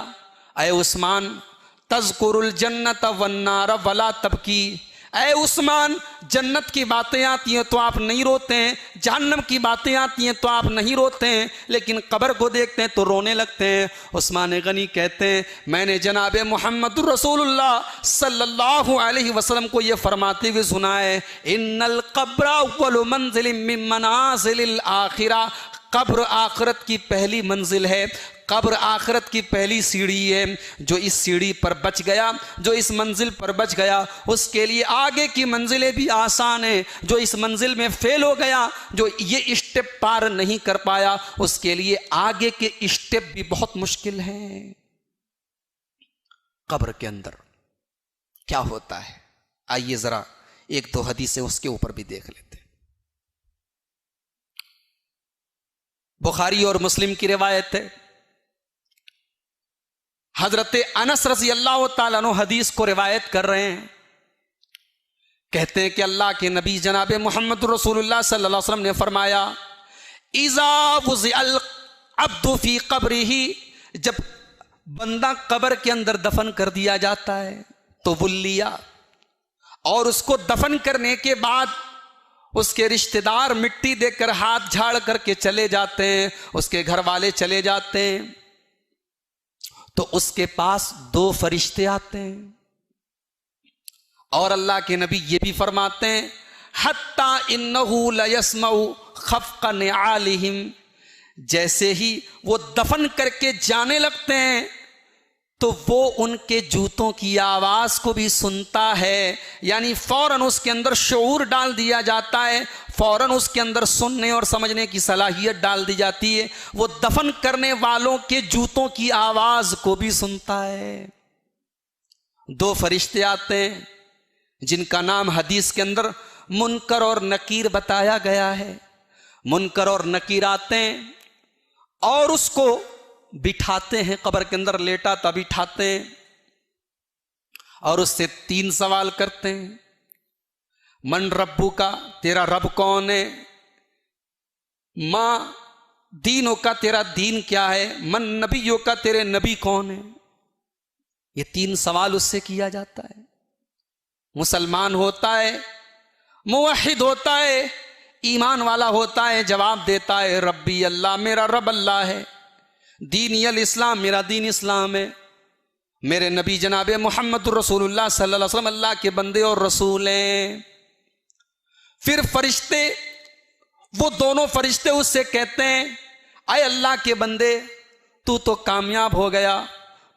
अय उस्मान, तज़कुरुल जन्नत वन्नार वला तबकी, ऐ उस्मान, जन्नत की बातें आती हैं तो आप नहीं रोते हैं, जहन्नम की बातें आती हैं तो आप नहीं रोते हैं, लेकिन कब्र को देखते हैं तो रोने लगते हैं। उस्मान गनी कहते हैं, मैंने जनाब मोहम्मद रसूलुल्लाह सल्लल्लाहु अलैहि वसल्लम को ये फरमाते हुए सुना है, इन्नल कब्र अव्वलु मंजिलिम मिन मनाजिलिल आखिरा, कब्र आखिरत की पहली मंजिल है, कब्र आखिरत की पहली सीढ़ी है। जो इस सीढ़ी पर बच गया, जो इस मंजिल पर बच गया, उसके लिए आगे की मंजिलें भी आसान हैं। जो इस मंजिल में फेल हो गया, जो ये स्टेप पार नहीं कर पाया, उसके लिए आगे के स्टेप भी बहुत मुश्किल हैं। कब्र के अंदर क्या होता है, आइए जरा एक दो हदीसें उसके ऊपर भी देख लेते हैं। बुखारी और मुस्लिम की रिवायत है, हजरत अनस रज़ी अल्लाह ताला अन्हु हदीस को रिवायत कर रहे हैं। कहते हैं कि अल्लाह के नबी जनाब मोहम्मद रसूलुल्लाह सल्लल्लाहु अलैहि वसल्लम ने फरमाया, इज़ा वुज़िअल अब्दु फी क़ब्रिही, जब बंदा कब्र के अंदर दफन कर दिया जाता है तो वुल्लिया, और उसको दफन करने के बाद उसके रिश्तेदार मिट्टी देकर हाथ झाड़ करके चले जाते हैं, उसके घर वाले चले जाते हैं, तो उसके पास दो फरिश्ते आते हैं। और अल्लाह के नबी ये भी फरमाते हैं, हत्ता इन्नहु लयस्मउ खफ़क़ निआलिहिम, जैसे ही वो दफन करके जाने लगते हैं तो वो उनके जूतों की आवाज को भी सुनता है। यानी फौरन उसके अंदर शऊर डाल दिया जाता है, फौरन उसके अंदर सुनने और समझने की सलाहियत डाल दी जाती है। वो दफन करने वालों के जूतों की आवाज को भी सुनता है। दो फरिश्ते आते हैं जिनका नाम हदीस के अंदर मुनकर और नकीर बताया गया है। मुनकर और नकीर आते हैं और उसको बिठाते हैं, कब्र के अंदर लेटा था बिठाते हैं, और उससे तीन सवाल करते हैं। मन रब्बू का, तेरा रब कौन है? माँ दीनों का, तेरा दीन क्या है? मन नबियों का, तेरे नबी कौन है? ये तीन सवाल उससे किया जाता है। मुसलमान होता है, मुवहिद होता है, ईमान वाला होता है, जवाब देता है रब्बी अल्लाह, मेरा रब अल्लाह है। दीन अल इस्लाम, मेरा दीन इस्लाम है। मेरे नबी जनाब मोहम्मद रसूलुल्लाह सल्लल्लाहु अलैहि वसल्लम अल्लाह के बंदे और रसूल हैं। फिर फरिश्ते, वो दोनों फरिश्ते उससे कहते हैं, आए अल्लाह के बंदे, तू तो कामयाब हो गया,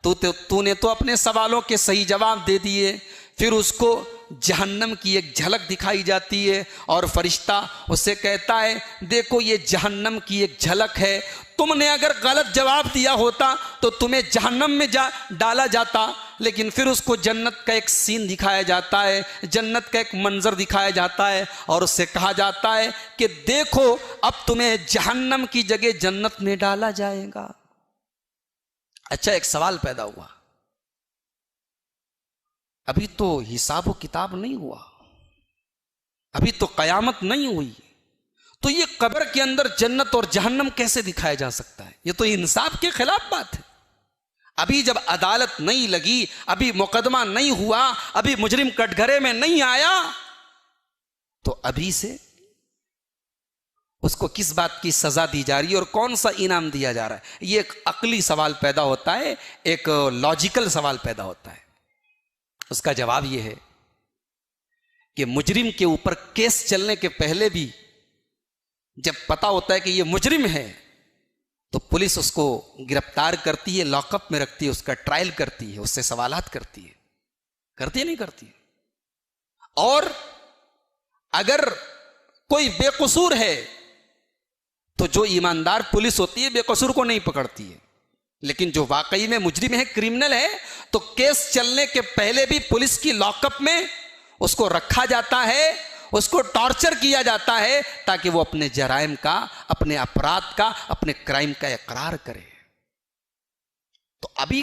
तूने तो अपने सवालों के सही जवाब दे दिए। फिर उसको जहन्नम की एक झलक दिखाई जाती है और फरिश्ता उससे कहता है, देखो ये जहन्नम की एक झलक है, तुमने अगर गलत जवाब दिया होता तो तुम्हें जहन्नम में डाला जाता। लेकिन फिर उसको जन्नत का एक सीन दिखाया जाता है, जन्नत का एक मंजर दिखाया जाता है और उससे कहा जाता है कि देखो अब तुम्हें जहन्नम की जगह जन्नत में डाला जाएगा। अच्छा, एक सवाल पैदा हुआ, अभी तो हिसाब किताब नहीं हुआ, अभी तो कयामत नहीं हुई, तो ये कब्र के अंदर जन्नत और जहन्नम कैसे दिखाया जा सकता है? ये तो इंसाफ के खिलाफ बात है। अभी जब अदालत नहीं लगी, अभी मुकदमा नहीं हुआ, अभी मुजरिम कटघरे में नहीं आया, तो अभी से उसको किस बात की सजा दी जा रही है और कौन सा इनाम दिया जा रहा है? ये एक अकली सवाल पैदा होता है, एक लॉजिकल सवाल पैदा होता है। उसका जवाब यह है कि मुजरिम के ऊपर केस चलने के पहले भी जब पता होता है कि यह मुजरिम है तो पुलिस उसको गिरफ्तार करती है, लॉकअप में रखती है, उसका ट्रायल करती है, उससे सवालात करती है, करती है नहीं करती है? और अगर कोई बेकसूर है तो जो ईमानदार पुलिस होती है बेकसूर को नहीं पकड़ती है, लेकिन जो वाकई में मुजरिम है, क्रिमिनल है, तो केस चलने के पहले भी पुलिस की लॉकअप में उसको रखा जाता है, उसको टॉर्चर किया जाता है ताकि वो अपने जराइम का, अपने अपराध का, अपने क्राइम का इकरार करे। तो अभी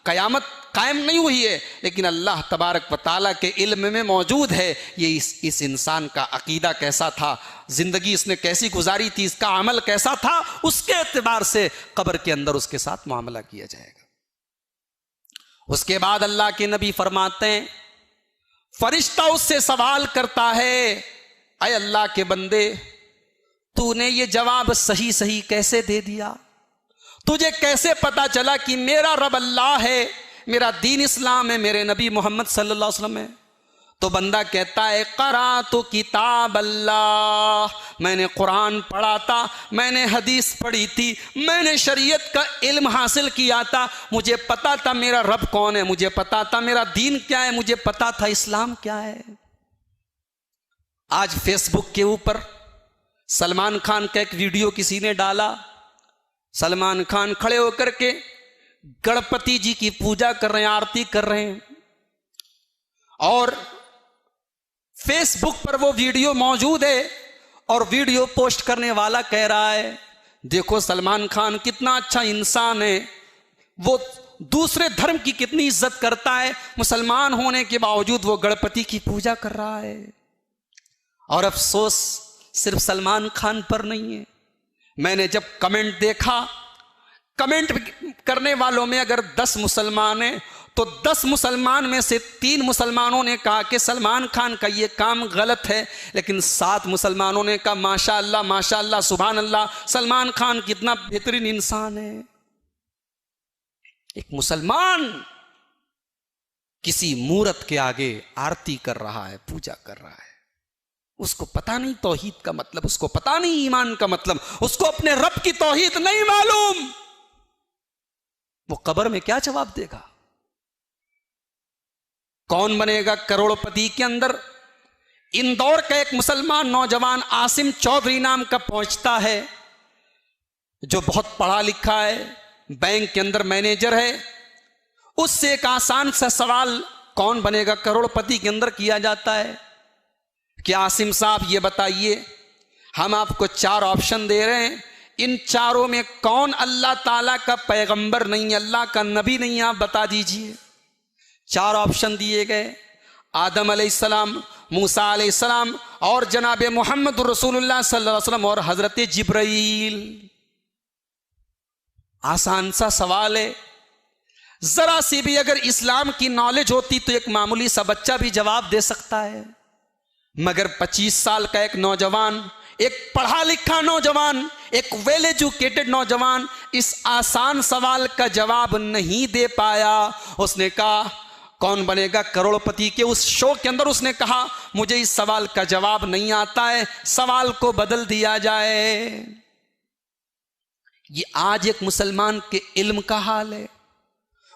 कयामत कायम नहीं हुई है, लेकिन अल्लाह तबारक व तआला के इल्म में मौजूद है ये इस इंसान का अकीदा कैसा था, जिंदगी इसने कैसी गुजारी थी, इसका अमल कैसा था, उसके एतबार से कब्र के अंदर उसके साथ मामला किया जाएगा। उसके बाद अल्लाह के नबी फरमाते हैं, फरिश्ता उससे सवाल करता है, ऐ अल्लाह के बंदे, तूने ये जवाब सही सही कैसे दे दिया? तुझे कैसे पता चला कि मेरा रब अल्लाह है, मेरा दीन इस्लाम है, मेरे नबी मोहम्मद सल्लल्लाहु अलैहि वसल्लम है? तो बंदा कहता है, क़रा तो किताब अल्लाह, मैंने कुरान पढ़ा था, मैंने हदीस पढ़ी थी, मैंने शरीयत का इल्म हासिल किया था, मुझे पता था मेरा रब कौन है, मुझे पता था मेरा दीन क्या है, मुझे पता था इस्लाम क्या है। आज फेसबुक के ऊपर सलमान खान का एक वीडियो किसी ने डाला। सलमान खान खड़े होकर के गणपति जी की पूजा कर रहे हैं, आरती कर रहे हैं, और फेसबुक पर वो वीडियो मौजूद है और वीडियो पोस्ट करने वाला कह रहा है, देखो सलमान खान कितना अच्छा इंसान है, वो दूसरे धर्म की कितनी इज्जत करता है, मुसलमान होने के बावजूद वो गणपति की पूजा कर रहा है। और अफसोस सिर्फ सलमान खान पर नहीं है। मैंने जब कमेंट देखा, कमेंट करने वालों में अगर 10 मुसलमान हैं तो 10 मुसलमान में से 3 मुसलमानों ने कहा कि सलमान खान का ये काम गलत है, लेकिन 7 मुसलमानों ने कहा माशाअल्लाह माशाअल्लाह सुभान अल्लाह, सलमान खान कितना बेहतरीन इंसान है। एक मुसलमान किसी मूरत के आगे आरती कर रहा है, पूजा कर रहा है, उसको पता नहीं तौहीद का मतलब, उसको पता नहीं ईमान का मतलब, उसको अपने रब की तौहीद नहीं मालूम। वो कब्र में क्या जवाब देगा? कौन बनेगा करोड़पति के अंदर? इंदौर का एक मुसलमान नौजवान आसिम चौधरी नाम का पहुंचता है, जो बहुत पढ़ा लिखा है, बैंक के अंदर मैनेजर है। उससे एक आसान सा सवाल कौन बनेगा करोड़पति के अंदर किया जाता है कि आसिम साहब ये बताइए, हम आपको 4 ऑप्शन दे रहे हैं, इन चारों में कौन अल्लाह ताला का पैगंबर नहीं है, अल्लाह का नबी नहीं है, आप बता दीजिए। 4 ऑप्शन दिए गए, आदम अलैहिस्सलाम, मूसा अलैहिस्सलाम और जनाब मोहम्मद रसूलुल्लाह सल्लल्लाहु अलैहि वसल्लम और हजरत जिब्राइल। आसान सा सवाल है, जरा सी भी अगर इस्लाम की नॉलेज होती तो एक मामूली सा बच्चा भी जवाब दे सकता है, मगर 25 साल का एक नौजवान, एक पढ़ा लिखा नौजवान, एक वेल एजुकेटेड नौजवान इस आसान सवाल का जवाब नहीं दे पाया। उसने कहा कौन बनेगा करोड़पति के उस शो के अंदर उसने कहा मुझे इस सवाल का जवाब नहीं आता है, सवाल को बदल दिया जाए। ये आज एक मुसलमान के इल्म का हाल है।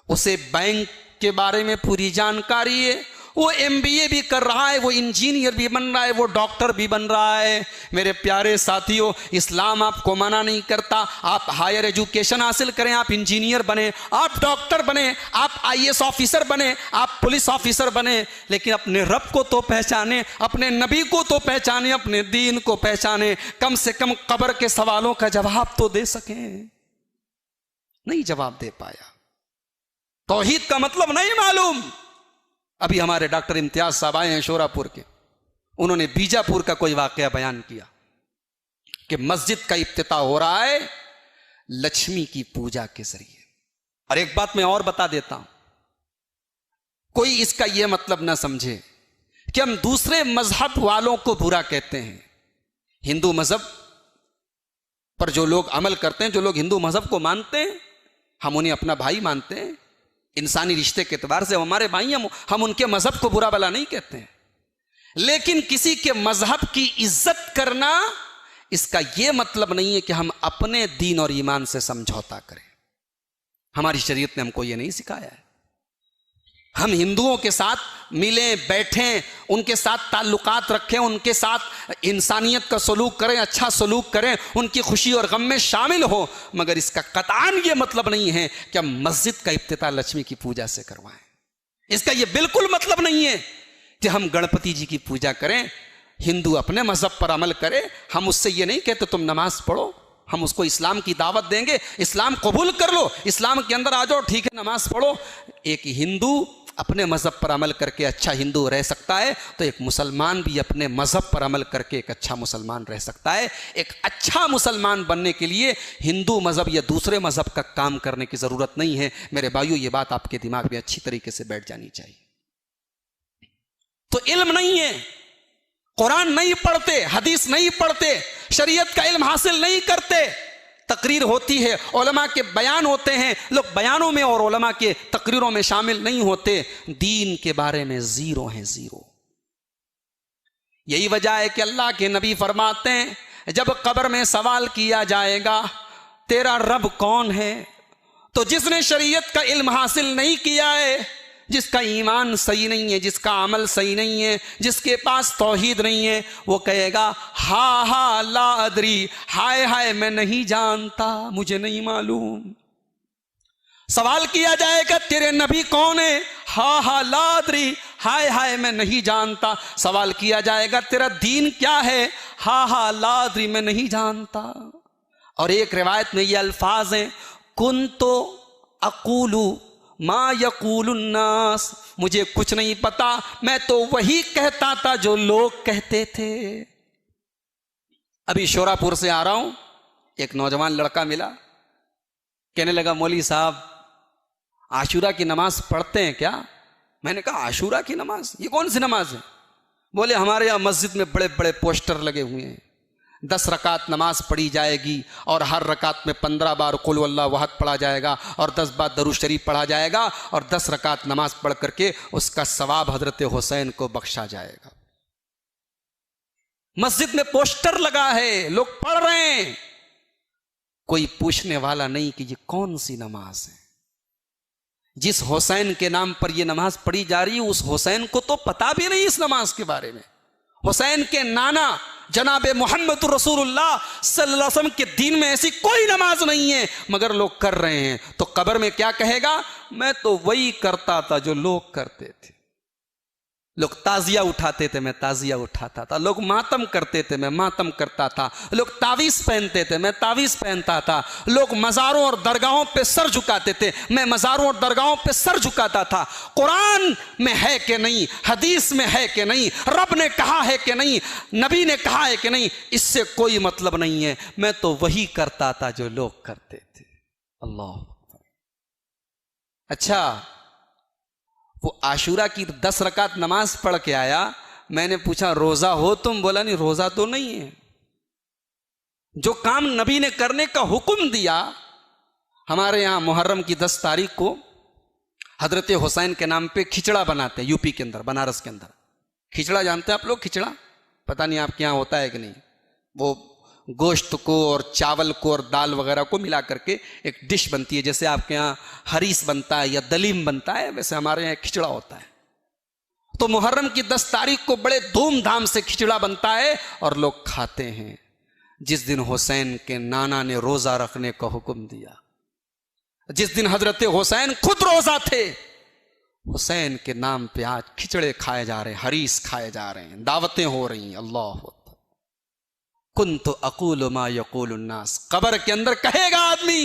उसे बैंक के बारे में पूरी जानकारी है, वो MBA भी कर रहा है, वो इंजीनियर भी बन रहा है, वो डॉक्टर भी बन रहा है। मेरे प्यारे साथियों, इस्लाम आपको मना नहीं करता, आप हायर एजुकेशन हासिल करें, आप इंजीनियर बने, आप डॉक्टर बने, आप IAS ऑफिसर बने, आप पुलिस ऑफिसर बने, लेकिन अपने रब को तो पहचाने, अपने नबी को तो पहचाने, अपने दीन को पहचाने, कम से कम कब्र के सवालों का जवाब तो दे सकें। नहीं जवाब दे पाया, तौहीद का मतलब नहीं मालूम। अभी हमारे डॉक्टर इम्तियाज साहब आए हैं शोरापुर के, उन्होंने बीजापुर का कोई वाकया बयान किया कि मस्जिद का इफ्तिताह हो रहा है लक्ष्मी की पूजा के जरिए। और एक बात मैं और बता देता हूं, कोई इसका यह मतलब ना समझे कि हम दूसरे मजहब वालों को बुरा कहते हैं। हिंदू मजहब पर जो लोग अमल करते हैं, जो लोग हिंदू मजहब को मानते हैं, हम उन्हें अपना भाई मानते हैं, इंसानी रिश्ते के एतबार से हमारे भाई, हम उनके मजहब को बुरा भला नहीं कहते हैं। लेकिन किसी के मजहब की इज्जत करना, इसका यह मतलब नहीं है कि हम अपने दीन और ईमान से समझौता करें। हमारी शरीयत ने हमको यह नहीं सिखाया है। हम हिंदुओं के साथ मिलें, बैठें, उनके साथ ताल्लुकात रखें, उनके साथ इंसानियत का सलूक करें, अच्छा सलूक करें, उनकी खुशी और गम में शामिल हो, मगर इसका कतान ये मतलब नहीं है कि हम मस्जिद का इफ्तिताह लक्ष्मी की पूजा से करवाएं। इसका ये बिल्कुल मतलब नहीं है कि हम गणपति जी की पूजा करें, हिंदू अपने मजहब पर अमल करे। हम उससे ये नहीं कहते तुम नमाज पढ़ो, हम उसको इस्लाम की दावत देंगे, इस्लाम कबूल कर लो, इस्लाम के अंदर आ जाओ, ठीक है नमाज पढ़ो। एक हिंदू अपने मजहब पर अमल करके अच्छा हिंदू रह सकता है, तो एक मुसलमान भी अपने मजहब पर अमल करके एक अच्छा मुसलमान रह सकता है। एक अच्छा मुसलमान बनने के लिए हिंदू मजहब या दूसरे मजहब का काम करने की जरूरत नहीं है। मेरे भाइयों, ये बात आपके दिमाग में अच्छी तरीके से बैठ जानी चाहिए। तो इल्म नहीं है, कुरान नहीं पढ़ते, हदीस नहीं पढ़ते, शरीयत का इल्म हासिल नहीं करते। तकरीर होती है, उलमा के बयान होते हैं, लोग बयानों में और उलमा के तकरीरों में शामिल नहीं होते। दीन के बारे में जीरो हैं, जीरो। यही वजह है कि अल्लाह के नबी फरमाते हैं जब कब्र में सवाल किया जाएगा तेरा रब कौन है, तो जिसने शरीयत का इल्म हासिल नहीं किया है, जिसका ईमान सही नहीं है, जिसका अमल सही नहीं है, जिसके पास तौहीद नहीं है, वो कहेगा हा हा ला अदरी, हाय हाय मैं नहीं जानता, मुझे नहीं मालूम। सवाल किया जाएगा तेरे नबी कौन है, हा हा ला अदरी, हाय हाय मैं नहीं जानता। सवाल किया जाएगा तेरा दीन क्या है, हा हा ला अदरी मैं नहीं जानता। और एक रिवायत में ये अल्फाज हैं, कुन तो अकूलू मा यकूलुन्नास, मुझे कुछ नहीं पता, मैं तो वही कहता था जो लोग कहते थे। अभी शोरापुर से आ रहा हूं, एक नौजवान लड़का मिला, कहने लगा मौली साहब आशूरा की नमाज पढ़ते हैं क्या? मैंने कहा आशूरा की नमाज, ये कौन सी नमाज है? बोले हमारे यहां मस्जिद में बड़े बड़े पोस्टर लगे हुए हैं, 10 रकात नमाज पढ़ी जाएगी और हर रकात में 15 बार कुल वल्लाहु अहद पढ़ा जाएगा और 10 बार दरूद शरीफ पढ़ा जाएगा और 10 रकात नमाज पढ़ करके उसका सवाब हजरत हुसैन को बख्शा जाएगा। मस्जिद में पोस्टर लगा है, लोग पढ़ रहे हैं, कोई पूछने वाला नहीं कि ये कौन सी नमाज है। जिस हुसैन के नाम पर यह नमाज पढ़ी जा रही है उस हुसैन को तो पता भी नहीं इस नमाज के बारे में। हुसैन के नाना जनाबे मोहम्मद रसूलुल्लाह सल्लल्लाहु अलैहि वसल्लम के दीन में ऐसी कोई नमाज नहीं है, मगर लोग कर रहे हैं। तो कब्र में क्या कहेगा? मैं तो वही करता था जो लोग करते थे। लोग ताजिया उठाते थे, मैं ताजिया उठाता था। लोग मातम करते थे, मैं मातम करता था। लोग तावीज़ पहनते थे, मैं तावीज़ पहनता था। लोग मज़ारों और दरगाहों पे सर झुकाते थे, मैं मज़ारों और दरगाहों पे सर झुकाता था। कुरान में है कि नहीं, हदीस में है कि नहीं, रब ने कहा है कि नहीं, नबी ने कहा है कि नहीं, इससे कोई मतलब नहीं है। मैं तो वही करता था जो लोग करते थे। अल्लाह। अच्छा, वो आशूरा की 10 रकात नमाज पढ़ के आया। मैंने पूछा रोजा हो तुम? बोला नहीं, रोजा तो नहीं है। जो काम नबी ने करने का हुक्म दिया, हमारे यहां मुहर्रम की 10 तारीख को हजरत हुसैन के नाम पे खिचड़ा बनाते हैं, यूपी के अंदर, बनारस के अंदर। खिचड़ा जानते हैं आप लोग? खिचड़ा पता नहीं आपके यहां होता है कि नहीं। वो गोश्त को और चावल को और दाल वगैरह को मिला करके एक डिश बनती है, जैसे आपके यहाँ हरीस बनता है या दलीम बनता है, वैसे हमारे यहाँ खिचड़ा होता है। तो मुहर्रम की 10 तारीख को बड़े धूमधाम से खिचड़ा बनता है और लोग खाते हैं। जिस दिन हुसैन के नाना ने रोजा रखने का हुक्म दिया, जिस दिन हजरत हुसैन खुद रोजा थे, हुसैन के नाम पे आज खिचड़े खाए जा रहे हैं, हरीस खाए जा रहे हैं, दावतें हो रही हैं। अल्लाह। कुन्तु अक़ूलु मा यक़ूलुन्नास, कब्र के अंदर कहेगा आदमी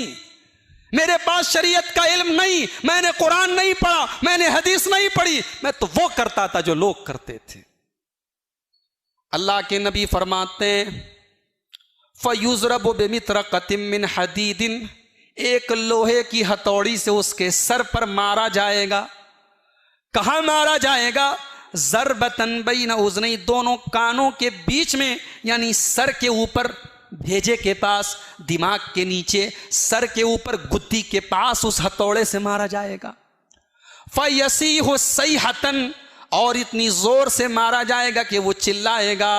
मेरे पास शरीयत का इल्म नहीं, मैंने कुरान नहीं पढ़ा, मैंने हदीस नहीं पढ़ी, मैं तो वो करता था जो लोग करते थे। अल्लाह के नबी फरमाते हैं फ़युज़रबु बिमित्रक़तिम मिन हदीदिन, एक लोहे की हथौड़ी से उसके सर पर मारा जाएगा। कहां मारा जाएगा? ज़रबतन बैन उज़नई, दोनों कानों के बीच में, यानी सर के ऊपर भेजे के पास, दिमाग के नीचे, सर के ऊपर गुद्दी के पास उस हथौड़े से मारा जाएगा। फ़यसीहु सईहतन, और इतनी जोर से मारा जाएगा कि वो चिल्लाएगा,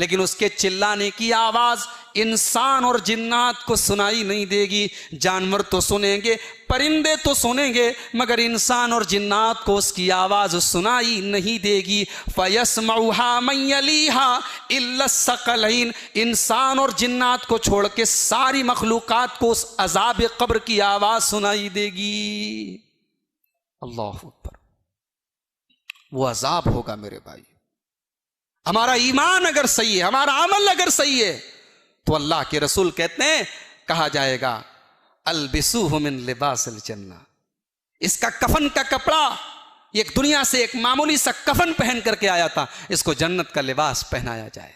लेकिन उसके चिल्लाने की आवाज इंसान और जिन्नात को सुनाई नहीं देगी। जानवर तो सुनेंगे, परिंदे तो सुनेंगे, मगर इंसान और जिन्नात को उसकी आवाज सुनाई नहीं देगी। फयस्मउहा मन यलीहा इल्ला सकलैन, इंसान और जिन्नात को छोड़ के सारी मखलूकात को उस अजाब कब्र की आवाज सुनाई देगी। अल्लाह अकबर। वो अजाब होगा मेरे भाई। हमारा ईमान अगर सही है, हमारा अमल अगर सही है, तो अल्लाह के रसूल कहते हैं, कहा जाएगा अलबिसूहु मिन लिबासिल जन्नह, इसका कफन का कपड़ा, एक दुनिया से एक मामूली सा कफन पहन करके आया था, इसको जन्नत का लिबास पहनाया जाए।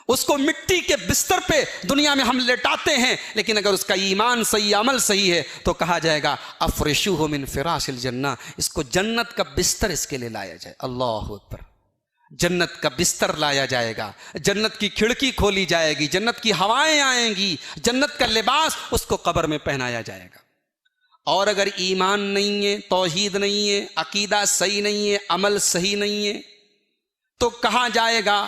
उसको मिट्टी के बिस्तर पे दुनिया में हम लेटाते हैं, लेकिन अगर उसका ईमान सही, अमल सही है, तो कहा जाएगा अफरिशूहु मिन फिराशिल जन्नह, इसको जन्नत का बिस्तर इसके लिए लाया जाए। अल्लाहु अकबर। जन्नत का बिस्तर लाया जाएगा, जन्नत की खिड़की खोली जाएगी, जन्नत की हवाएं आएंगी, जन्नत का लिबास उसको कब्र में पहनाया जाएगा। और अगर ईमान नहीं है, तौहीद नहीं है, अकीदा सही नहीं है, अमल सही नहीं है, तो कहा जाएगा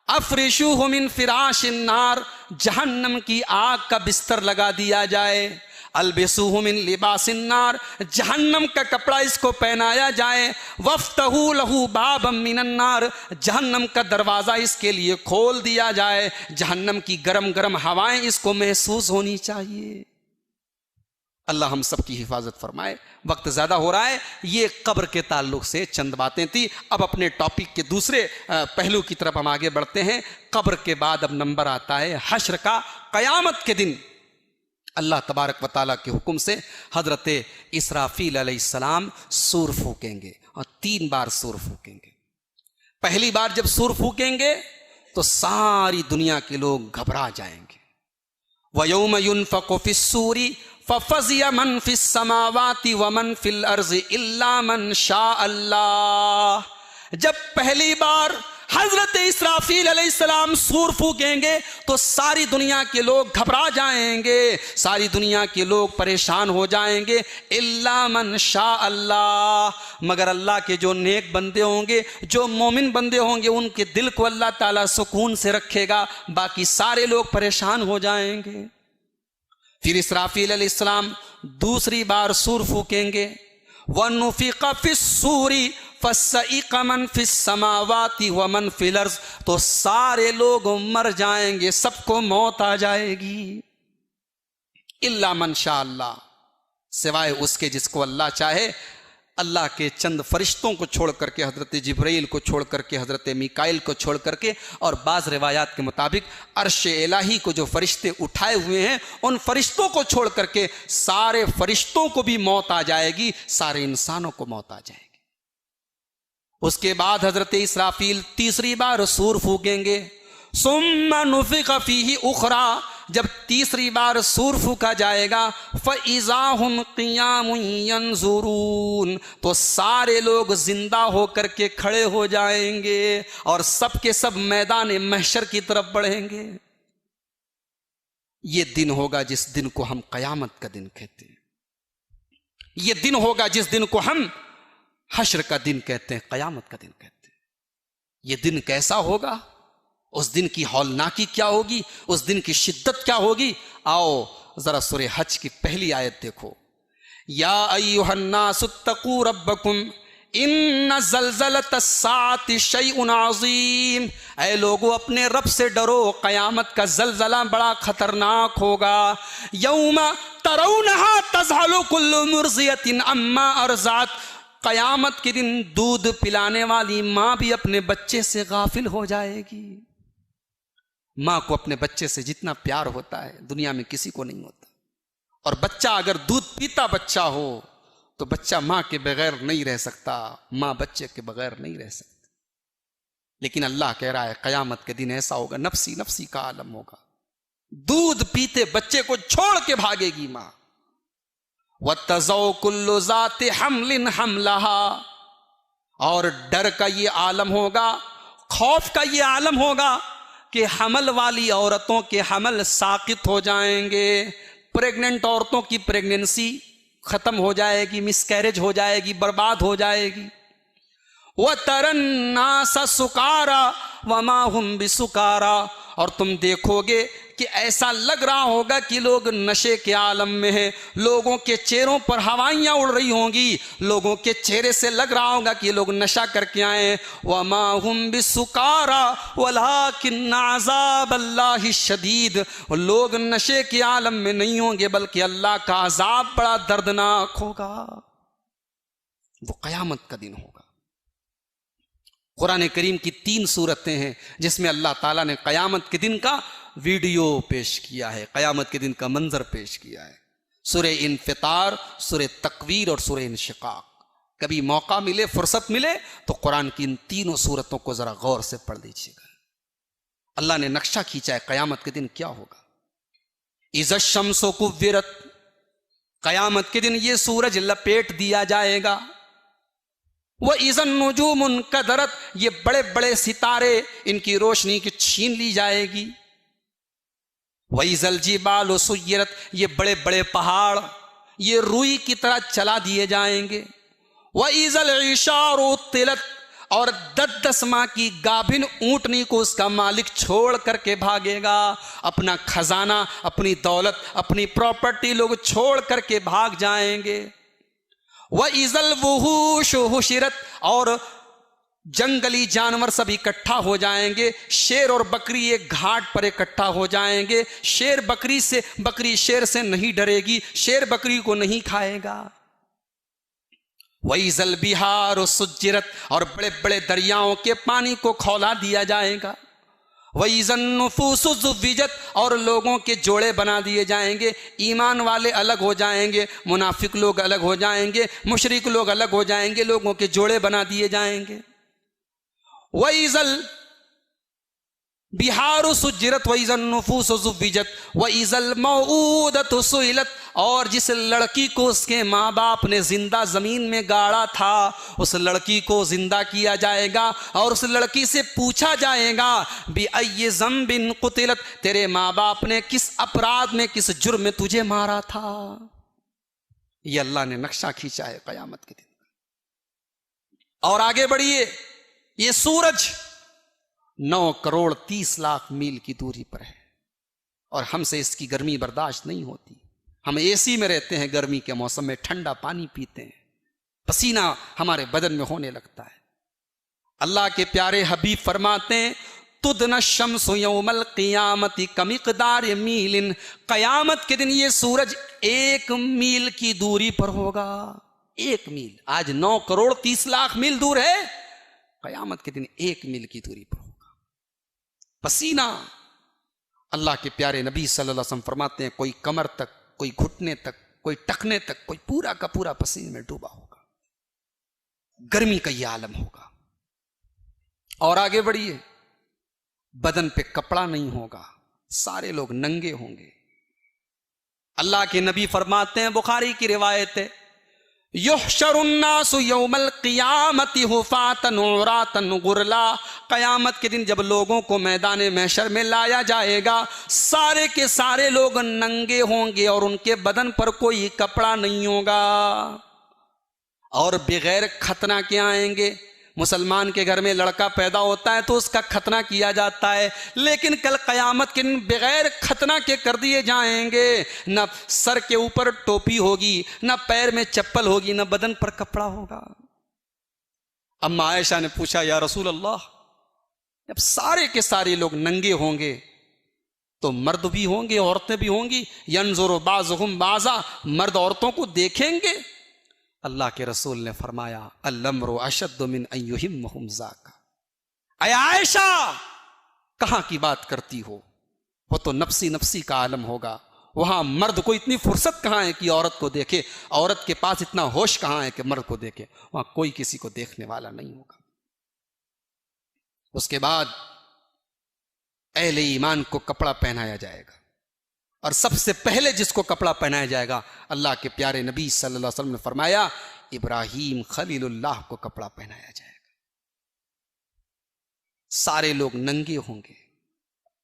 अफरिशुहु मिन फिराशिन नार, जहन्नम की आग का बिस्तर लगा दिया जाए। अल्बिसुहु मिन लिबासिन नार, जहन्नम का कपड़ा इसको पहनाया जाए। वफ्तहू लहू बाबम मिनन नार, जहन्नम का दरवाज़ा इसके लिए खोल दिया जाए। जहन्नम की गरम गरम हवाएं इसको महसूस होनी चाहिए। अल्लाह हम सब की हिफाजत फरमाए। वक्त ज़्यादा हो रहा है, ये कब्र के ताल्लुक से चंद बातें थी। अब अपने टॉपिक के दूसरे पहलू की तरफ हम आगे बढ़ते हैं। कब्र के बाद अब नंबर आता है हश्र का। क़यामत के दिन अल्लाह तबारक व तआला के हुक्म से हज़रत इसराफील अलैहिस्सलाम सूर फूकेंगे और 3 बार सूर फूकेंगे। पहली बार जब सूर फूकेंगे तो सारी दुनिया के लोग घबरा जाएंगे। वयौम युनफ़क़ु फ़िस्सूरी फ़फ़ज़िया मन फ़िस समावाति व मन फ़िल अर्ज़ि इल्ला मन शा अल्लाह। जब पहली बार हजरत इसराफील अलैहिस्सलाम सूर फूकेंगे तो सारी दुनिया के लोग घबरा जाएंगे, सारी दुनिया के लोग परेशान हो जाएंगे। इल्ला मन शा अल्लाह, मगर अल्लाह के जो नेक बंदे होंगे, जो मोमिन बंदे होंगे, उनके दिल को अल्लाह ताला सुकून से रखेगा, बाकी सारे लोग परेशान हो जाएंगे। फिर इसराफील अलैहिस्सलाम दूसरी बार सूर फूकेंगे। वनुफ़िक़ फ़िस्सूरी फ़सइक़ मन फ़िस समावाति व मन फ़िल अर्ज़, तो सारे लोग मर जाएंगे, सबको मौत आ जाएगी। इल्ला मन शा अल्लाह, सिवाय उसके जिसको अल्लाह चाहे। अल्लाह के चंद फरिश्तों को छोड़ करके, हज़रत जिब्राईल को छोड़ करके, हज़रत मीकाईल को छोड़ करके, और बाज़ रिवायात के मुताबिक अर्श इलाही को जो फरिश्ते उठाए हुए हैं, उन फरिश्तों को छोड़ करके सारे फरिश्तों को भी मौत आ जाएगी, सारे इंसानों को मौत आ जाएगी। उसके बाद हज़रत इसराफील तीसरी बार सूर फूकेंगे। सुम्मा नुफ़िक़ फ़ीही उख़रा, जब तीसरी बार सूर फूका जाएगा, फ़इज़ा हुम क़ियामुन यंज़ुरून, तो सारे लोग जिंदा होकर के खड़े हो जाएंगे और सब के सब मैदान महशर की तरफ बढ़ेंगे। ये दिन होगा जिस दिन को हम क़यामत का दिन कहते हैं। ये दिन होगा जिस दिन को हम हश्र का दिन कहते हैं, क़यामत का दिन कहते हैं। ये दिन कैसा होगा, उस दिन की हौलनाकी क्या होगी, उस दिन की शिद्दत क्या होगी, आओ जरा सूरह हज की पहली आयत देखो। या अय्युहन्नासुत्तकू रब्बकुम इन्न ज़ल्ज़लतस्साअति शैउन अज़ीम, ऐ लोगों अपने रब से डरो, क़यामत का ज़ल्ज़ला बड़ा खतरनाक होगा। यौम तरौनहा तज़हलु कुल्लु मुर्ज़ियतिन अम्मा अर्ज़अत, क़यामत के दिन दूध पिलाने वाली माँ भी अपने बच्चे से गाफिल हो जाएगी। माँ को अपने बच्चे से जितना प्यार होता है दुनिया में किसी को नहीं होता। और बच्चा अगर दूध पीता बच्चा हो तो बच्चा माँ के बगैर नहीं रह सकता, माँ बच्चे के बगैर नहीं रह सकती। लेकिन अल्लाह कह रहा है क़यामत के दिन ऐसा होगा, नफ्सी नफ्सी का आलम होगा। दूध पीते बच्चे को छोड़ के भागेगी माँ। वतज़ौ कुल्लु ज़ाति हम्लिन हमलहा, और डर का ये आलम होगा, खौफ का ये आलम होगा कि हमल वाली औरतों के हमल साकित हो जाएंगे, प्रेग्नेंट औरतों की प्रेगनेंसी खत्म हो जाएगी, मिसकैरेज हो जाएगी, बर्बाद हो जाएगी। व तरन्नास सुकारा वमा हुम बिसुकारा, और तुम देखोगे कि ऐसा लग रहा होगा कि लोग नशे के आलम में हैं, लोगों के चेहरों पर हवाइयाँ उड़ रही होंगी, लोगों के चेहरे से लग रहा होगा कि लोग नशा करके आए हैं। वमा हुम बिसुकारा वलाकिन्न अज़ाबल्लाहि शदीद, लोग नशे के आलम में नहीं होंगे बल्कि अल्लाह का अज़ाब बड़ा दर्दनाक होगा। वो क़यामत का दिन होगा। कुरान करीम की 3 सूरतें हैं जिसमें अल्लाह ताला ने क़यामत के दिन का वीडियो पेश किया है, क़यामत के दिन का मंजर पेश किया है। सूरह इन्फ़ितार, सूरह तकवीर और सूरह इंशिक़ाक़। कभी मौका मिले, फुर्सत मिले तो कुरान की इन 3 सूरतों को ज़रा गौर से पढ़ लीजिएगा। अल्लाह ने नक्शा खींचा है क़यामत के दिन क्या होगा। इज़ा शम्सु कुव्विरत, क़यामत के दिन ये सूरज लपेट दिया जाएगा। वह इज़न नुजूमुन कदरत, ये बड़े बड़े सितारे, इनकी रोशनी की छीन ली जाएगी। वह इज़ल जिबालु सुय्यरत, ये बड़े बड़े पहाड़ ये रुई की तरह चला दिए जाएंगे। वह इज़ल इशारु तिलत, और 10 माह की गाभिन ऊंटनी को उसका मालिक छोड़ करके भागेगा। अपना खजाना, अपनी दौलत, अपनी प्रॉपर्टी लोग छोड़ करके भाग जाएंगे। वह इज़ल वुहूश हुशिरत, और जंगली जानवर सब इकट्ठा हो जाएंगे। शेर और बकरी एक घाट पर इकट्ठा हो जाएंगे। बकरी शेर से नहीं डरेगी, शेर बकरी को नहीं खाएगा। वइज़ल बिहार सुज्जिरत, और बड़े बड़े दरियाओं के पानी को खौला दिया जाएगा। वइज़न नुफूसु ज़ुव्विजत, और लोगों के जोड़े बना दिए जाएंगे। ईमान वाले अलग हो जाएंगे, मुनाफिक लोग अलग हो जाएंगे, मुशरिक लोग अलग हो जाएंगे, लोगों के जोड़े बना दिए जाएंगे। वइज़ल बिहार सुज्जिरत वइज़न नुफूसु ज़ुव्विजत वइज़ल मौऊदतु सुइलत, और जिस लड़की को उसके माँ बाप ने जिंदा जमीन में गाड़ा था, उस लड़की को जिंदा किया जाएगा और उस लड़की से पूछा जाएगा बिअय्यि ज़ंबिन कुतिलत, तेरे माँ बाप ने किस अपराध में, किस जुर्म में तुझे मारा था। ये अल्लाह ने नक्शा खींचा है कयामत के दिन। और आगे बढ़िए, ये सूरज 9 करोड़ 30 लाख मील की दूरी पर है और हमसे इसकी गर्मी बर्दाश्त नहीं होती। हम एसी में रहते हैं, गर्मी के मौसम में ठंडा पानी पीते हैं, पसीना हमारे बदन में होने लगता है। अल्लाह के प्यारे हबीब फरमाते हैं तुदन शम्सु यौमल क़ियामति कमिक़दार मीलिन, कयामत के दिन ये सूरज 1 मील की दूरी पर होगा। 1 मील, आज 9 करोड़ 30 लाख मील दूर है, कयामत के दिन 1 मील की दूरी पर होगा। पसीना, अल्लाह के प्यारे नबी सल्लल्लाहु अलैहि वसल्लम फरमाते हैं कोई कमर तक, कोई घुटने तक, कोई टखने तक, कोई पूरा का पूरा पसीने में डूबा होगा। गर्मी का यह आलम होगा। और आगे बढ़िए, बदन पे कपड़ा नहीं होगा, सारे लोग नंगे होंगे। अल्लाह के नबी फरमाते हैं, बुखारी की रिवायत है, युहशरुन्नासु यौमल क़ियामति हुफ़ातन उरातन गुरला, कयामत के दिन जब लोगों को मैदान महशर में लाया जाएगा, सारे के सारे लोग नंगे होंगे और उनके बदन पर कोई कपड़ा नहीं होगा और बगैर खतना के आएंगे। मुसलमान के घर में लड़का पैदा होता है तो उसका खतना किया जाता है, लेकिन कल कयामत के दिन बगैर खतना के कर दिए जाएंगे। न सर के ऊपर टोपी होगी, न पैर में चप्पल होगी, न बदन पर कपड़ा होगा। अम्मा आयशा ने पूछा, या रसूल अल्लाह, जब सारे के सारे लोग नंगे होंगे तो मर्द भी होंगे, औरतें भी होंगी, यंजुरु बाज़ुहुम बाज़ा, मर्द औरतों को देखेंगे। अल्लाह के रसूल ने फरमाया, अल-अम्रु अशद्दु मिन अन युहिम्महुम ज़ाका। अय आयशा, कहां की बात करती हो, वो तो नफ्सी नफ्सी का आलम होगा। वहां मर्द को इतनी फुर्सत कहां है कि औरत को देखे, औरत के पास इतना होश कहां है कि मर्द को देखे। वहां कोई किसी को देखने वाला नहीं होगा। उसके बाद अहले ईमान को कपड़ा पहनाया जाएगा और सबसे पहले जिसको कपड़ा पहनाया जाएगा, अल्लाह के प्यारे नबी सल्लल्लाहु अलैहि वसल्लम ने फरमाया, इब्राहीम खलीलुल्लाह को कपड़ा पहनाया जाएगा। सारे लोग नंगे होंगे,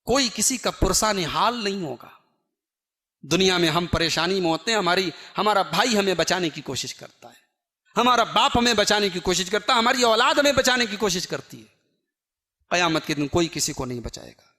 कोई किसी का पुरसाने हाल नहीं होगा। दुनिया में हम परेशानी में होते हैं, हमारा भाई हमें बचाने की कोशिश करता है, हमारा बाप हमें बचाने की कोशिश करता है, हमारी औलाद हमें बचाने की कोशिश करती है। क़यामत के दिन कोई किसी को नहीं बचाएगा।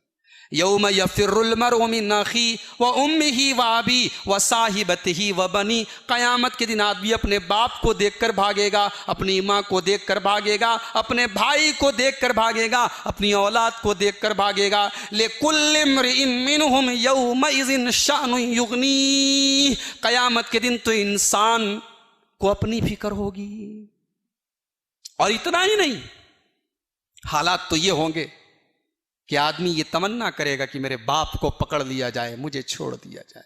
यौम यफ़िर्रुल मरउ मिन अख़ी व उम्मिही व अबी व साहिबतिही व बनी, क़यामत के दिन आदमी अपने बाप को देखकर भागेगा, अपनी माँ को देखकर भागेगा, अपने भाई को देखकर भागेगा, अपनी औलाद को देखकर भागेगा। लिकुल्लि इम्रिइन मिनहुम यौमइज़िन शानुन युग़नी, क़यामत के दिन तो इंसान को अपनी फिक्र होगी। और इतना ही नहीं, हालात तो ये होंगे कि आदमी ये तमन्ना करेगा कि मेरे बाप को पकड़ लिया जाए, मुझे छोड़ दिया जाए,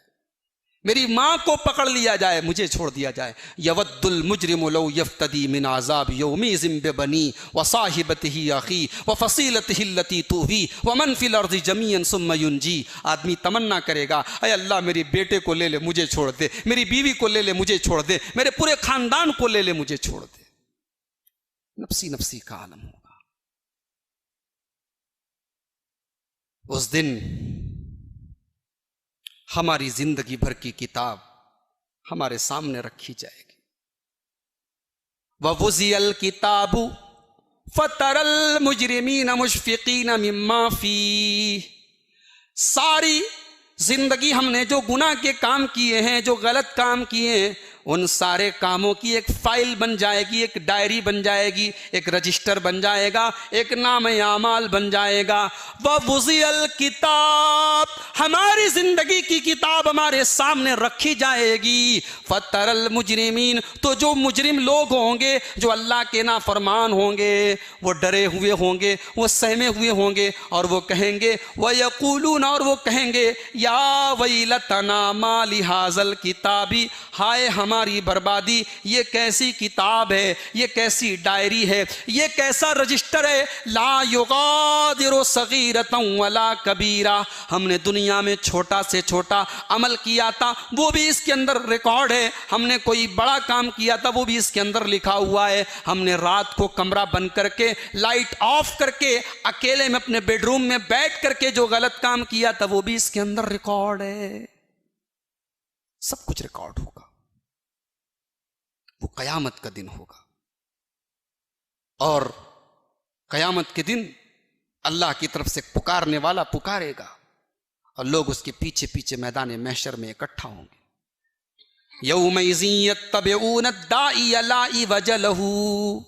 मेरी माँ को पकड़ लिया जाए, मुझे छोड़ दिया जाए। यवद्दुल मुजरिमु लौ यफ्तदी मिन आज़ाब यौमिज़िन बिबनी व साहिबतिही अख़ी व फ़सीलतिही अल्लती तुवी व मन फ़िल अर्ज़ि जमीअन सुम्मा युनजी। आदमी तमन्ना करेगा, अय अल्लाह मेरे बेटे को ले ले, मुझे छोड़ दे, मेरी बीवी को ले ले, मुझे छोड़ दे, मेरे पूरे ख़ानदान को ले ले, मुझे छोड़ दे। नफसी नफसी का आलम होगा। उस दिन हमारी जिंदगी भर की किताब हमारे सामने रखी जाएगी। ववुज़ियल किताबु फतरल मुजरिमीन मुशफिकीन मिम्मा फी। सारी जिंदगी हमने जो गुनाह के काम किए हैं, जो गलत काम किए हैं, उन सारे कामों की एक फाइल बन जाएगी, एक डायरी बन जाएगी, एक रजिस्टर बन जाएगा, एक नाम-ए-आमाल बन जाएगा। ववुज़ियल किताब, हमारी जिंदगी की किताब हमारे सामने रखी जाएगी। फतरल मुजरिमीन, तो जो मुजरिम लोग होंगे, जो अल्लाह के नाफरमान होंगे, वो डरे हुए होंगे, वो सहमे हुए होंगे, और वो कहेंगे वयक़ूलून, और वो कहेंगे या वैलतना मा लिहाज़ल किताबी, हाय हमारी बर्बादी, ये कैसी किताब है, ये कैसी डायरी है, ये कैसा रजिस्टर है। ला युगादिरु सगीरतन वला कबीरा, हमने दुनिया में छोटा से छोटा अमल किया था, वो भी इसके अंदर रिकॉर्ड है। हमने कोई बड़ा काम किया था, वो भी इसके अंदर लिखा हुआ है। हमने रात को कमरा बंद करके, लाइट ऑफ करके, अकेले में अपने बेडरूम में बैठ करके जो गलत काम किया था, वो भी इसके अंदर रिकॉर्ड है। सब कुछ रिकॉर्ड होगा। वो कयामत का दिन होगा, और कयामत के दिन अल्लाह की तरफ से पुकारने वाला पुकारेगा, और लोग उसके पीछे पीछे मैदान महशर में इकट्ठा होंगे। यौमइज़िन यत्तबिऊन दाइया ला इवज लहू,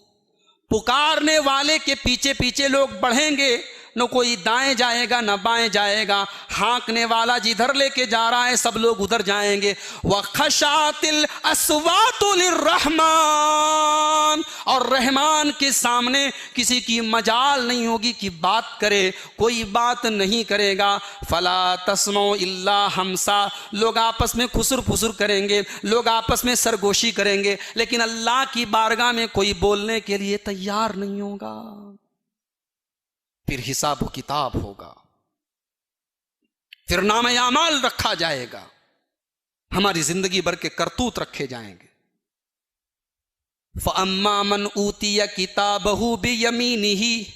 पुकारने वाले के पीछे पीछे लोग बढ़ेंगे, न कोई दाएं जाएगा न बाएं जाएगा। हाँकने वाला जिधर लेके जा रहा है, सब लोग उधर जाएंगे। व खशातिल अस्वातु लिर्रहमान, और रहमान के सामने किसी की मजाल नहीं होगी कि बात करे, कोई बात नहीं करेगा। फला तस्मौ इल्ला हमसा, लोग आपस में खुसुर फुसुर करेंगे, लोग आपस में सरगोशी करेंगे, लेकिन अल्लाह की बारगाह में कोई बोलने के लिए तैयार नहीं होगा। फिर हिसाब किताब होगा, फिर नाम-ए-आमाल रखा जाएगा, हमारी जिंदगी भर के करतूत रखे जाएंगे। फ़अम्मा मन ऊतिया किताबहु बियमीनिही,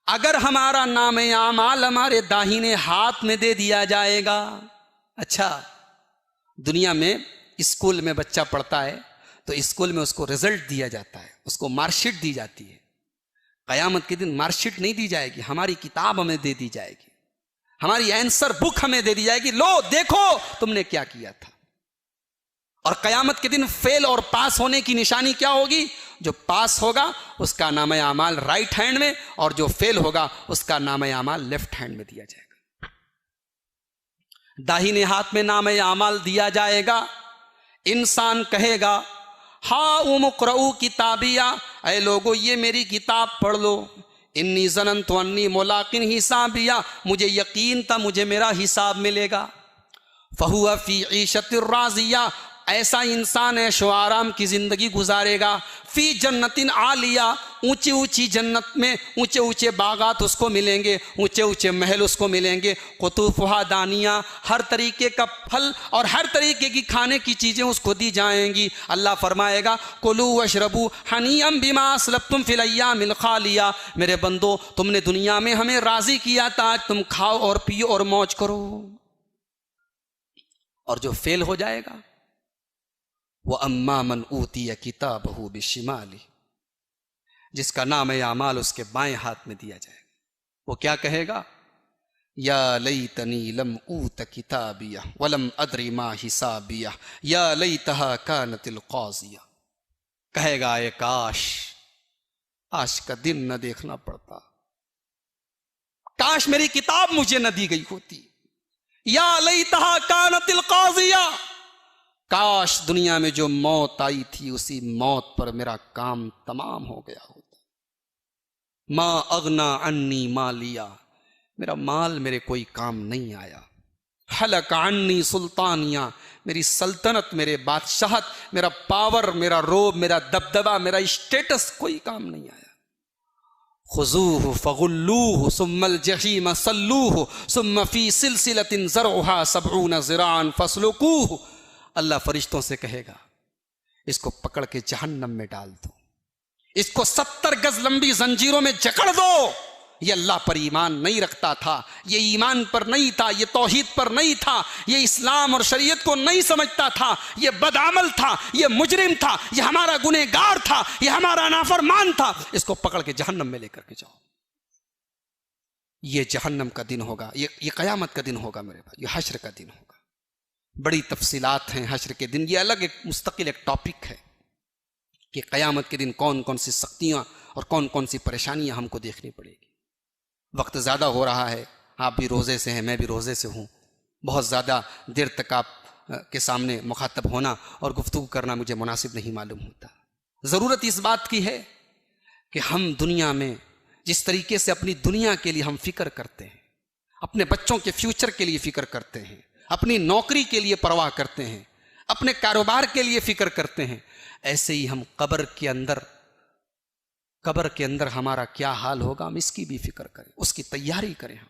अगर हमारा नाम-ए-आमाल हमारे दाहिने हाथ में दे दिया जाएगा। अच्छा, दुनिया में स्कूल में बच्चा पढ़ता है तो स्कूल में उसको रिजल्ट दिया जाता है, उसको मार्कशीट दी जाती है। कयामत के दिन मार्कशीट नहीं दी जाएगी, हमारी किताब हमें दे दी जाएगी, हमारी आंसर बुक हमें दे दी जाएगी। लो देखो तुमने क्या किया था। और कयामत के दिन फेल और पास होने की निशानी क्या होगी? जो पास होगा उसका नाम-ए-आमाल राइट हैंड में, और जो फेल होगा उसका नाम-ए-आमाल लेफ्ट हैंड में दिया जाएगा। दाहिने हाथ में नाम-ए-आमाल दिया जाएगा। इंसान कहेगा हा उमुक़रऊ किताबिया, ऐ लोगो ये मेरी किताब पढ़ लो। इन्नी ज़ननतु अन्नी मुलाक़िन हिसाबिया, मुझे यकीन था मुझे मेरा हिसाब मिलेगा। फ़हुवा फ़ी ईशतिर राज़िया, ऐसा इंसान ऐशो आराम की जिंदगी गुजारेगा। फी जन्नतिन आलिया, ऊंची ऊंची जन्नत में ऊंचे ऊंचे बागात उसको मिलेंगे, ऊंचे ऊंचे महल उसको मिलेंगे। कुतूफ़ुहा दानिया, हर तरीके का फल और हर तरीके की खाने की चीज़ें उसको दी जाएंगी। अल्लाह फरमाएगा कुलू वशरबू हनीअम बिमा अस्लफ्तुम फिल अय्यामिल खालिया, मेरे बंदो तुमने दुनिया में हमें राज़ी किया था, आज तुम खाओ और पियो और मौज करो। और जो फेल हो जाएगा वो अम्मा मन ऊतिया किताबहु बिशिमाली, जिसका नाम-ए-आमाल उसके बाएं हाथ में दिया जाएगा, वो क्या कहेगा? या लैतनी लम ऊत किताबिया वलम अद्री मा हिसाबिया या लैतहा कानतिल क़ाज़िया, कहेगा ए काश आज का दिन न देखना पड़ता, काश मेरी किताब मुझे न दी गई होती। या लैतहा कानतिल क़ाज़िया, काश दुनिया में जो मौत आई थी उसी मौत पर मेरा काम तमाम हो गया होता। मा अगना अन्नी मालिया, मेरा माल मेरे कोई काम नहीं आया। हलक अन्नी सुल्तानिया, मेरी सल्तनत, मेरे बादशाहत, मेरा पावर, मेरा रोब, मेरा दबदबा, मेरा स्टेटस कोई काम नहीं आया। खुज़ूहु फ़ग़ुल्लूहु सुम्मल जहीम सल्लूहु सुम्म फ़ी सिलसिलतिन ज़रउहा सबऊन ज़िराअन इसको 70 गज लंबी जंजीरों में जकड़ दो। ये अल्लाह पर ईमान नहीं रखता था, ये ईमान पर नहीं था, ये तौहीद पर नहीं था, ये इस्लाम और शरीयत को नहीं समझता था, ये बदअमल था, ये मुजरिम था, ये हमारा गुनहगार था, ये हमारा नाफरमान था। इसको पकड़ के जहन्नम में लेकर के जाओ। ये जहन्नम का दिन होगा, ये कयामत का दिन होगा मेरे भाई, ये हश्र का दिन होगा। बड़ी तफसीलात हैं हश्र के दिन, ये अलग एक मुस्तकिल एक टॉपिक है कि कयामत के दिन कौन कौन सी सख्तियां और कौन कौन सी परेशानियां हमको देखनी पड़ेगी। वक्त ज़्यादा हो रहा है, आप भी रोज़े से हैं, मैं भी रोज़े से हूँ। बहुत ज़्यादा देर तक आप के सामने मुखातब होना और गुफ्तगू करना मुझे मुनासिब नहीं मालूम होता। ज़रूरत इस बात की है कि हम दुनिया में जिस तरीके से अपनी दुनिया के लिए हम फ़िक्र करते हैं, अपने बच्चों के फ्यूचर के लिए फ़िक्र करते हैं, अपनी नौकरी के लिए परवाह करते हैं, अपने कारोबार के लिए फ़िक्र करते हैं, ऐसे ही हम कब्र के अंदर हमारा क्या हाल होगा, हम इसकी भी फिक्र करें, उसकी तैयारी करें हम।